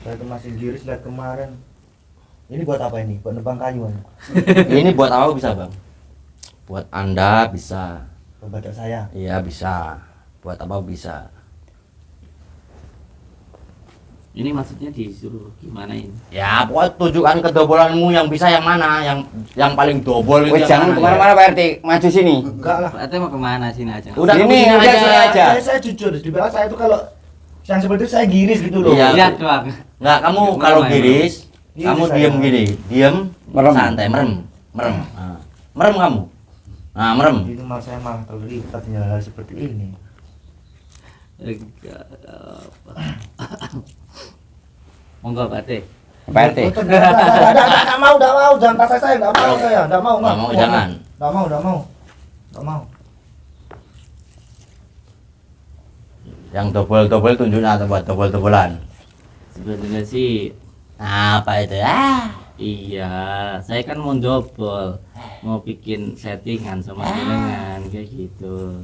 Saya tuh masih giris lihat kemarin. Ini buat apa ini? Buat nebang kayu ini. Ini buat apa bisa, Bang? Buat Anda bisa. Buat badak saya. Iya, bisa. Buat apa bisa. Ini maksudnya disuruh gimana ini? Ya, pokoknya tunjukkan kedobolanmu yang bisa yang mana, yang paling dobol itu Wes yang jangan mana, kemana-mana Pak RT, maju sini. Enggak lah. Pak RT mau kemana sini aja? Udah Sini, kamu udah sini aja. Saya jujur di belakang saya itu kalau yang seperti itu saya giris gitu loh. Iya. Lihat doang. Enggak, kamu Gimana, kalau Bang? giris, Giris kamu saya. diem gini, diem, Merem. santai, merem. Nah, merem kamu. Nah, merem. Ini malah saya malah terlibat hal seperti ini. Enggak apa. Monggo Pak RT. Pak RT. Enggak mau, jangan paksa saya, enggak mau saya, enggak mau, Nggak mau, jangan. Enggak mau. Yang dobol-dobol tunjukin atau buat dobol-dobolan. Sebenarnya sih Apa itu? iya, saya kan mau double, mau bikin settingan sama jenengan kayak gitu.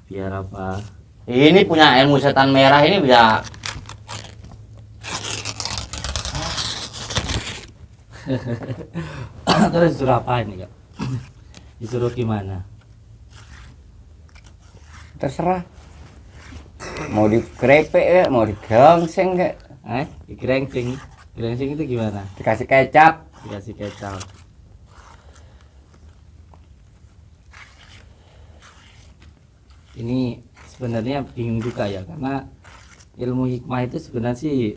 Biar apa? Ini punya ilmu setan merah ini bisa. Terus disuruh apa ini kak? Disuruh gimana? Terserah. Mau dikrepek ya, mau digongseng kayak, Grengsing. Grengsing itu gimana? dikasih kecap. Dikasih kecap. Ini sebenarnya bingung juga ya, karena ilmu hikmah itu sebenarnya sih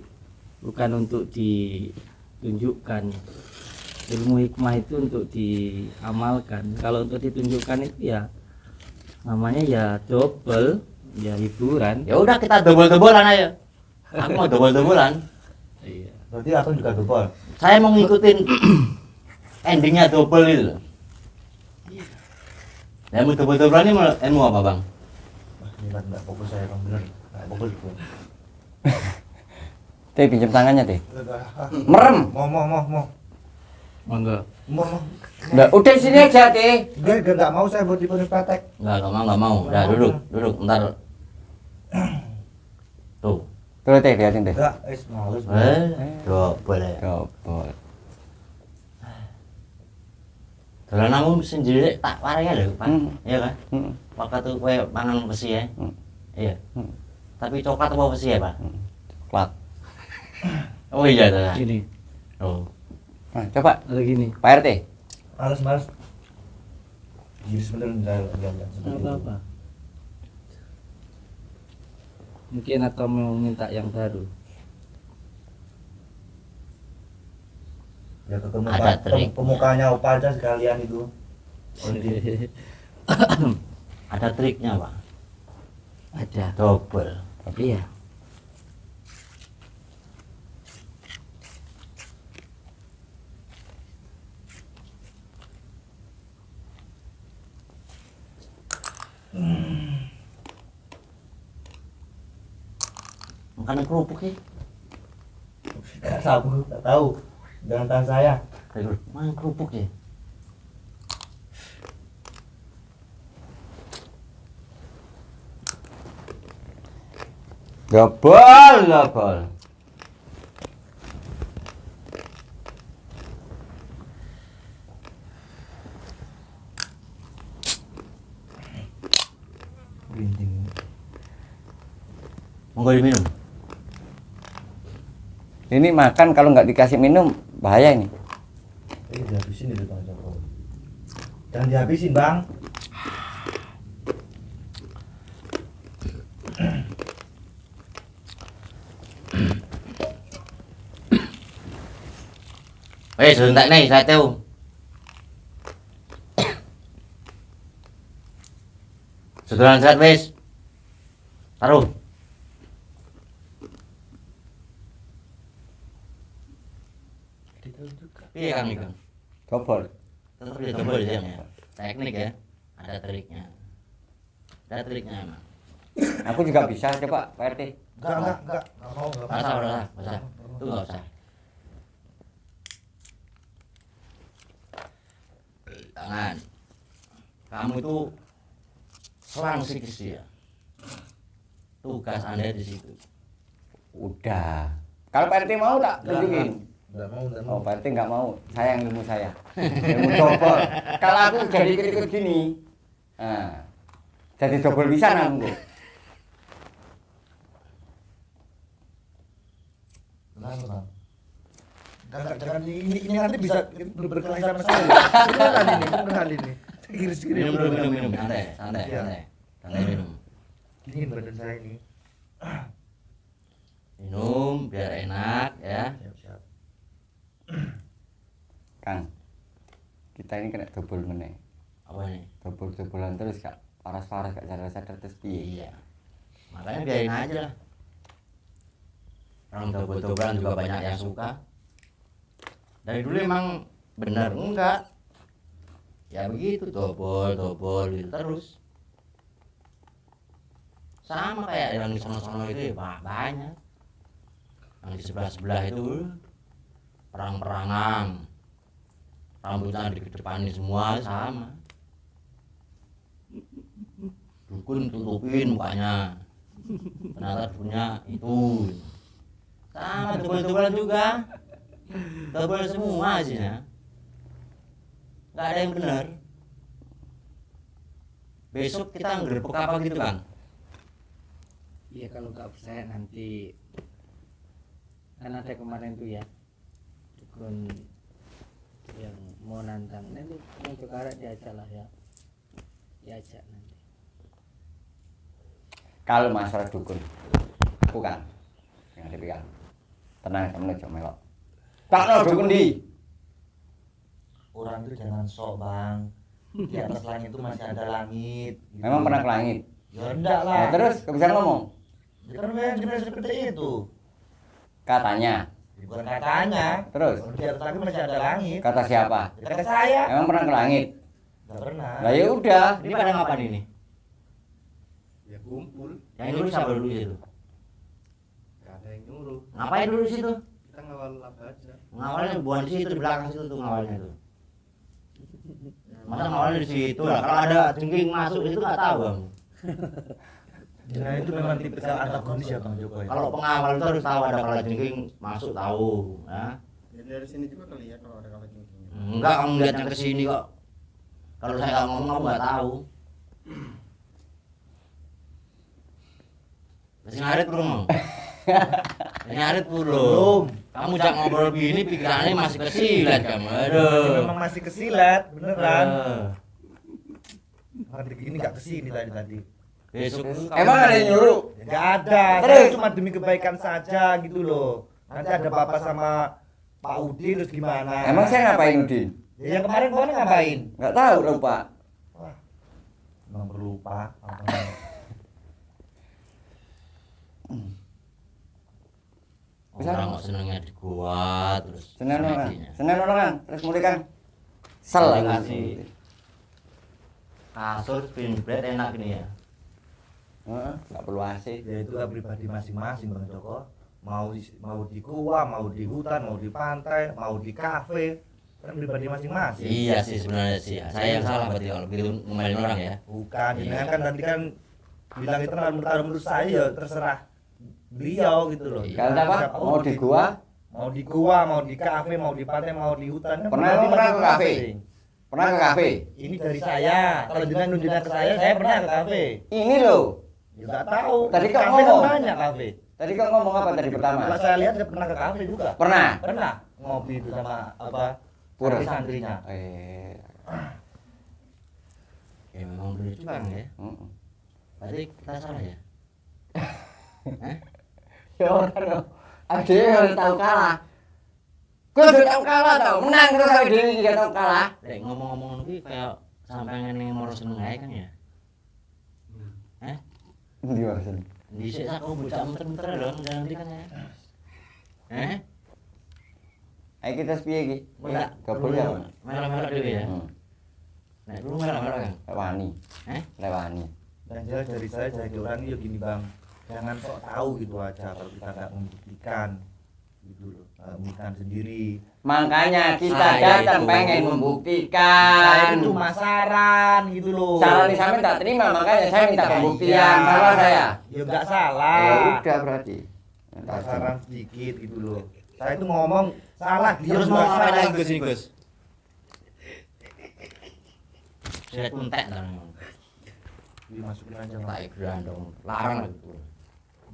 bukan untuk ditunjukkan. Ilmu hikmah itu untuk diamalkan. Kalau untuk ditunjukkan itu ya namanya ya double, ya hiburan. Ya udah kita dobol-dobolan aja. Aku mau dobol-dobolan. Iya. Berarti atau juga dobol. Saya mau ngikutin endingnya double itu loh. Ilmu dobol-dobolan ini ilmu apa, Bang? Wah, ini kan enggak fokus saya Bang, bener. Enggak fokus itu. Teh pinjam tangannya teh. Merem. Mau. Monggo. Mau. Udah sini aja teh. Enggak mau saya buat dipenuhi praktek. Enggak mau. Udah duduk, ntar. Tuh. Tuh teh liatin teh. Enggak, males. Dobol ya. Dobol. Dolanamu sendiri tak warai lho, Pak. Iya kan? Hmm. Waktu kowe mangan besi ya. Iya. Hmm. Tapi coklat apa besi ya, Pak? Coklat. Oh iya, dah. Gini, Oh. Nah, coba atau gini. Pak RT. Males. Giris bener enggak. Apa-apa. Mungkin atau mau minta yang baru. Ya ketemu Ada trik. pemukanya Opa aja sekalian itu. Ada triknya, Pak. Ada. Double. Iya. Makan kerupuk ya. Enggak tahu. Jangan tanya saya. Makan kerupuk ya. Dobol. Ginting. Monggo diminum. Ini makan kalau nggak dikasih minum bahaya ini. Dihabisin itu Bang Joko. Jangan dihabisin, Bang. Sebentar nih, saya tahu. Setelan set wis. Taruh. Iya Kang Mikang. Dobol. Tetap dia double ya, ya. Teknik ya. Ada triknya. Ada triknya emang. Aku juga bisa coba Pak RT. Enggak mau, Nggak usah. Itu nggak usah. Jangan. Kamu itu serang psikis dia. Tugas Anda di situ. Udah. Kalau Pak RT mau tak tunjukin? Enggak mau. Oh, Pak RT nggak mau. Sayang ilmu saya. Ilmu double. Kalau aku jadi ikut gini, nah, jadi double bisa nanggung. Kenapa, Bang? Jangan ini nanti bisa berkelahi sama saya. Beneran ini. Kiris-kiris. Minum. Santai. Iya. Santai minum. Dingin badan saya ini. Minum biar enak ya. Siap. Kang, kita ini kena double meneh. Apa nih? Double-doublean terus Kak. Paras-paras Kak sadar-sadar terus piye. Iya. Makanya biarin aja lah. Orang double-doublean juga banyak yang suka. Dari dulu emang bener enggak? Ya begitu double gitu terus. Sama kayak yang di sono-sono itu ya banyak. Yang di sebelah itu perang-perangan. Rambutnya dikedepanin semua sama. Dukun tutupin mukanya. Ternyata dukunnya itu. Sama double-doublean juga. Double semua hasilnya. Nggak ada yang benar. Besok kita ngerebek apa gitu kan? Iya, kalau nggak percaya nanti kan ada kemarin tuh ya dukun yang mau nantang, nanti mau Jokara diajak lah ya, diajak nanti. Kalau masalah dukun, aku kan yang ada pikir. Tenang, kamu aja melok. Tak no dukun di. Orang itu jangan sok, Bang. Di atas langit itu masih ada langit. gitu. Memang pernah ke langit. Ya enggak lah. Nah, terus kau bisa ngomong? Ya kan benar seperti itu. Katanya. Bukan katanya. Terus Kalau di atas langit masih ada langit. kata siapa? Ya kata saya. Memang pernah ke langit. Enggak pernah. Lah ya udah. Ini pada ngapain ini? Ya kumpul, Yang nyuruh siapa dulu itu? gak ada yang nyuruh. Ngapain dulu di situ? Kita ngawal laba aja. Ngawalnya bukan di situ, di belakang situ tuh ngawalnya tuh. Masa ngawalnya di situ lah. Kalau ada jengking masuk itu nggak tahu bang. Nah itu memang tipe antagonis ya Bang Joko ya. Kalau pengawal itu harus tahu ada kalau jengking masuk tahu. Ya. Ya dari sini juga kelihatan kalau ada kalajengking. Enggak, kamu lihatnya ke sini kok. Kalau saya nggak ngomong kamu nggak tahu. Masih ngarit belum? Masih ngarit belum? Kamu jangan ngobrol begini pikirannya masih kesilat kamu. Aduh. Memang masih kesilat, beneran. Eh, Ngerti gini nggak kesini tadi. Besok Emang ada yang nyuruh? Nggak ada. Terus? Saya cuma demi kebaikan saja gitu loh. Nanti ada Bapak sama Pak Udin terus gimana? Emang saya ngapain Udin? Ya, yang kemarin ngapain? Nggak tahu lupa. Wah, emang berlupa. orang kok senengnya di gua terus. Senin orang, energinya. Senin orang, terus mulai kan. Sel. Dikasih kasur spin bed enak ini ya. Heeh, nggak perlu AC. Ya itu kan pribadi masing-masing Bang Joko. Mau di gua, mau di hutan, mau di pantai, mau di kafe, kan pribadi masing-masing. Iya sih sebenarnya sih. Saya yang salah berarti kalau begitu ngomelin orang ya. Bukan, Iya. dengan kan nanti kan bilang itu kan menurut saya ya terserah beliau gitu loh. Iya. Kalau apa? Siapa Mau di Udin. gua? Mau di gua, mau di kafe, mau di pantai, mau di hutan. kan Pernah pribadi ke kafe? masing-masing. Pernah ke kafe? Ini dari saya. Kalau jenengan nunjukin ke saya pernah ke kafe. Ini loh. Ya nggak tahu. Tadi Di kau kafe kan ngomong. banyak kafe. Tadi kau ngomong apa tadi pertama? Kalau saya lihat saya pernah ke kafe juga. Pernah. Pernah ngopi itu sama apa? Pura. Santrinya. Ya memang benar juga kan ya. Heeh. Berarti kita salah ya. Ya orang ada yang tahu kalah. Gue udah tahu kalah tau, menang terus saya diri gak tahu kalah. Lek ngomong-ngomong lagi kayak sampai ngene mau seneng aja kan ya. Di mana? Dhisik sak aku bocah muter-muter dong nanti kan ya. Ayo kita sepiye iki? Enggak, Gabul ya. Merah-merah dhewe ya. Hmm. Nek dulu merah-merah kan. Lewani. Eh? Lewani. Yang jelas dari saya jadi orang itu gini bang, jangan sok tahu gitu aja kalau kita nggak membuktikan gitu loh, nggak membuktikan sendiri. Makanya kita Saya datang itu- pengen Saya membuktikan. itu cuma saran gitu loh. Saran sampai tak terima, makanya saya minta pembuktian. Salah saya. Ya nggak Ya salah. udah berarti. Saran sedikit gitu loh. Saya itu ngomong salah dia Terus juga mau apa salah. lagi Gus ini Gus? Saya kuntek ntar. Dimasukin aja Tak nggak. ikhlas dong. Larang gitu.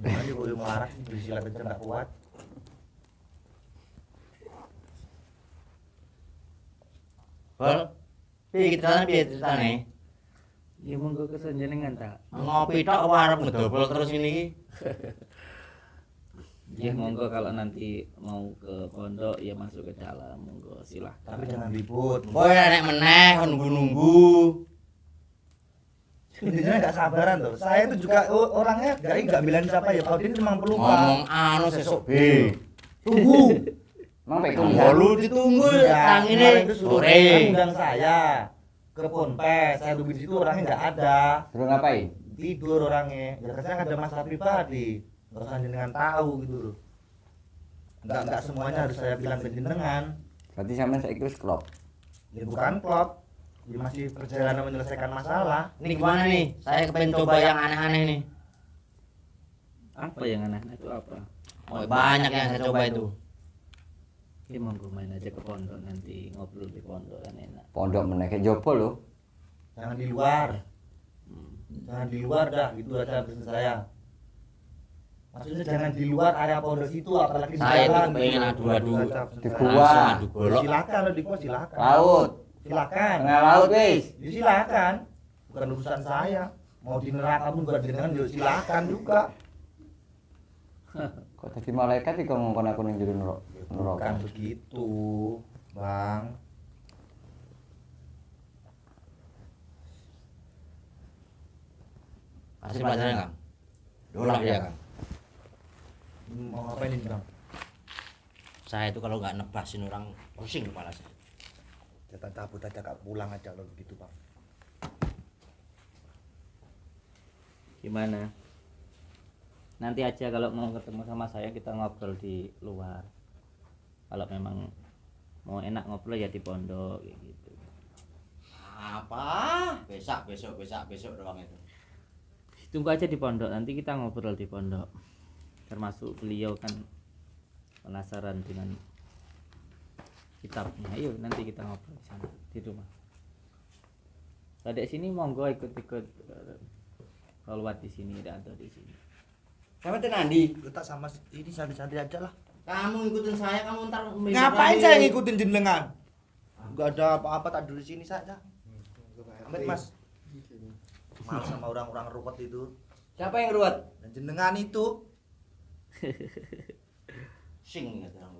Dengan dia boleh marah bersilat aja nggak kuat. Bol. Piye kita piye ceritane? Ya monggo kesenjenengan tak. Ngopi tok apa arep ngedobol terus ini iki? Ya monggo kalau nanti mau ke pondok ya masuk ke dalam, monggo silahkan. Tapi jangan ribut. Kowe nek meneh kon nunggu-nunggu. Intinya nggak sabaran tuh. Saya itu juga orangnya nggak bilang siapa ya. Kalau ini memang pelupa. Ngomong anu sesuk B. Tunggu. Emang baik tuh Tunggu lu ditunggu tang ini kemarin itu suruh sore. undang saya ke Ponpes. Saya tunggu di situ orangnya nggak ada. Suruh ngapain? Tidur orangnya. Ya saya ada masalah pribadi. Nggak usah jenengan tahu gitu loh. Nggak semuanya harus saya bilang ke jenengan. Berarti sampean saiki wis klop. Ya bukan plot. Ya masih perjalanan menyelesaikan masalah. Ini gimana nih? Saya kepengen coba yang aneh-aneh nih. Apa yang aneh itu apa? Oh, banyak yang saya coba itu. Ya monggo main aja ke pondok nanti ngobrol di pondok kan enak. Pondok meneh ke jopo lho. Jangan di luar. Jangan di luar dah, itu aja pesan saya. Maksudnya jangan di luar area pondok situ, apalagi di Saya itu jalan. pengen adu-adu Itu aja pesan di saya. gua. Langsung adu golok. Silakan kalau di gua silakan. Laut. Silakan. Tengah laut wis. Ya silakan. Bukan urusan saya. Mau di neraka pun buat jenengan ya silakan juga. Kok tadi malaikat iki ngomong aku ning jero neraka. Bukan begitu, Bang. Kasih pelajaran Kang. Dolak dia Kang. Mau ngapain ini, Bang? Saya itu kalau nggak nebasin orang pusing kepala saya. Kita cabut aja Kak, pulang aja lo begitu, Bang. Gimana? Nanti aja kalau mau ketemu sama saya kita ngobrol di luar. Kalau memang mau enak ngobrol ya di pondok kayak gitu. Apa? Besok doang itu. Tunggu aja di pondok, nanti kita ngobrol di pondok. Termasuk beliau kan penasaran dengan kitabnya. Ayo nanti kita ngobrol di sana di rumah. Pada sini monggo ikut-ikut keluar di sini dan atau di sini. Sampe tenandi. Letak sama ini santai-santai aja lah. Kamu ikutin saya, kamu ntar Ngapain saya ngikutin jenengan? Enggak ada apa-apa, tak dulu sini saja. Amit Mas. Malas sama orang-orang ruwet itu. Siapa yang ruwet? Dan jenengan itu sing gitu orang.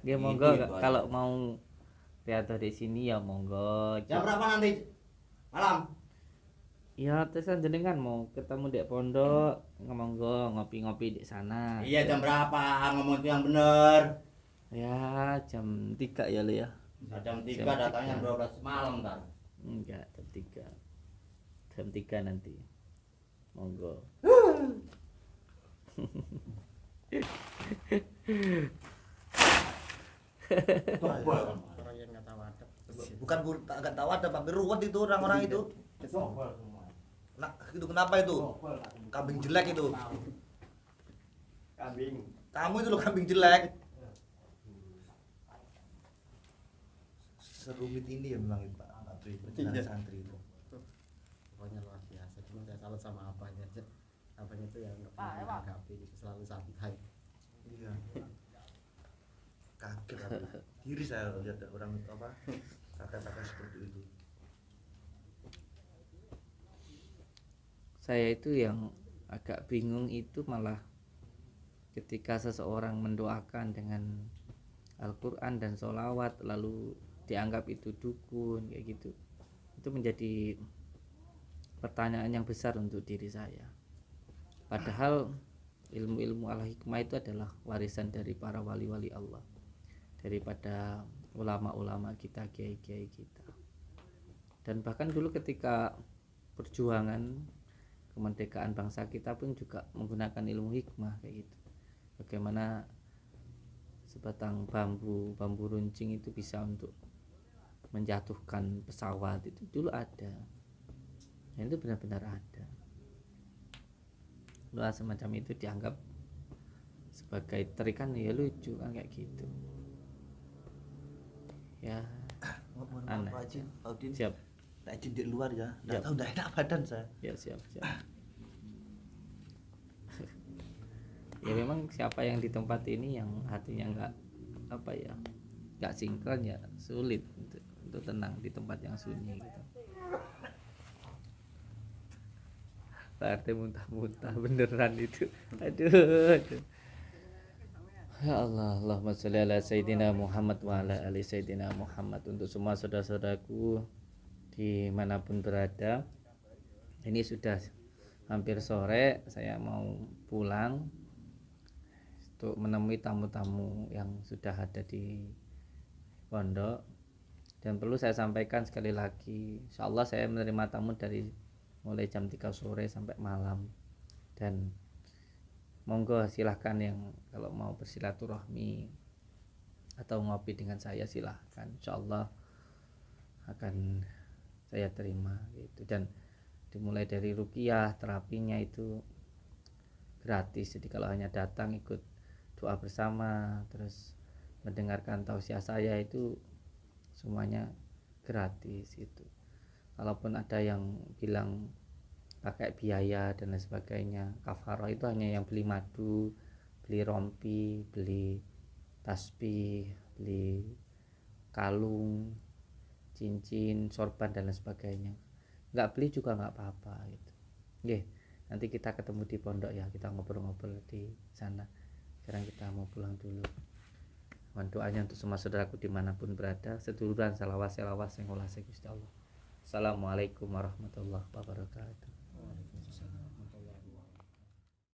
Ya Gitu, monggo gitu aja. kalau mau pidato di sini ya monggo. Jam berapa nanti? Malam. Ya terus jenengan mau ketemu di pondok, monggo ngopi-ngopi di sana. Iya jam berapa? Ngomong itu yang bener. Ya jam 3 ya lo ya. Jam 3 Jam datangnya 3. 12 malam ntar. Enggak, jam 3. Jam 3 nanti. Monggo. Orang yang nggak tahu adab. bukan agak tahu ada Bang, ruwet itu orang-orang itu. Nah, itu kenapa itu? Kambing jelek itu. Kambing. Kamu itu lo kambing jelek. Serumit ini ya memang Pak Tri, perjalanan santri itu. Pokoknya luar biasa. Cuma saya salut sama apanya aja. Apanya itu yang nggak pernah menanggapi gitu, selalu santai. Iya. Kaget aku. Diri saya lihat ada orang apa kata-kata seperti itu. Saya itu yang agak bingung itu malah ketika seseorang mendoakan dengan Al-Quran dan sholawat lalu dianggap itu dukun kayak gitu. Itu menjadi pertanyaan yang besar untuk diri saya. Padahal ilmu-ilmu al-hikmah itu adalah warisan dari para wali-wali Allah, daripada ulama-ulama kita, kiai-kiai kita. Dan bahkan dulu ketika perjuangan kemerdekaan bangsa kita pun juga menggunakan ilmu hikmah kayak gitu. Bagaimana sebatang bambu runcing itu bisa untuk menjatuhkan pesawat, itu dulu ada. Dan itu benar-benar ada. Luar semacam itu dianggap sebagai trik kan, ya lucu kan kayak gitu. Ya aneh. Pak Haji, Pak Udin. Siap. Tak izin di luar ya. Siap. Enggak tahu enggak enak badan saya. Ya siap. Ya memang siapa yang di tempat ini yang hatinya nggak sinkron ya sulit untuk tenang di tempat yang sunyi gitu. Pak RT muntah-muntah beneran itu. Aduh. Ya Allah, Allahumma sholli ala Sayyidina Muhammad wa ala ali Sayyidina Muhammad. Untuk semua saudara-saudaraku dimanapun berada, ini sudah hampir sore, saya mau pulang untuk menemui tamu-tamu yang sudah ada di pondok. Dan perlu saya sampaikan sekali lagi, insya Allah saya menerima tamu dari mulai jam 3 sore sampai malam. Dan monggo silahkan yang kalau mau bersilaturahmi atau ngopi dengan saya silahkan, insya Allah akan saya terima gitu. Dan dimulai dari ruqyah, terapinya itu gratis, jadi kalau hanya datang ikut doa bersama terus mendengarkan tausiah saya itu semuanya gratis itu. Kalaupun ada yang bilang pakai biaya dan lain sebagainya, kafarah itu hanya yang beli madu, beli rompi, beli tasbih, beli kalung, cincin, sorban dan lain sebagainya. Nggak beli juga nggak apa-apa gitu. Oke, nanti kita ketemu di pondok ya, kita ngobrol-ngobrol di sana. Sekarang kita mau pulang dulu. Mohon doanya untuk semua saudaraku dimanapun berada, seduluran salawas yang olah Gusti Allah. Assalamualaikum warahmatullahi wabarakatuh.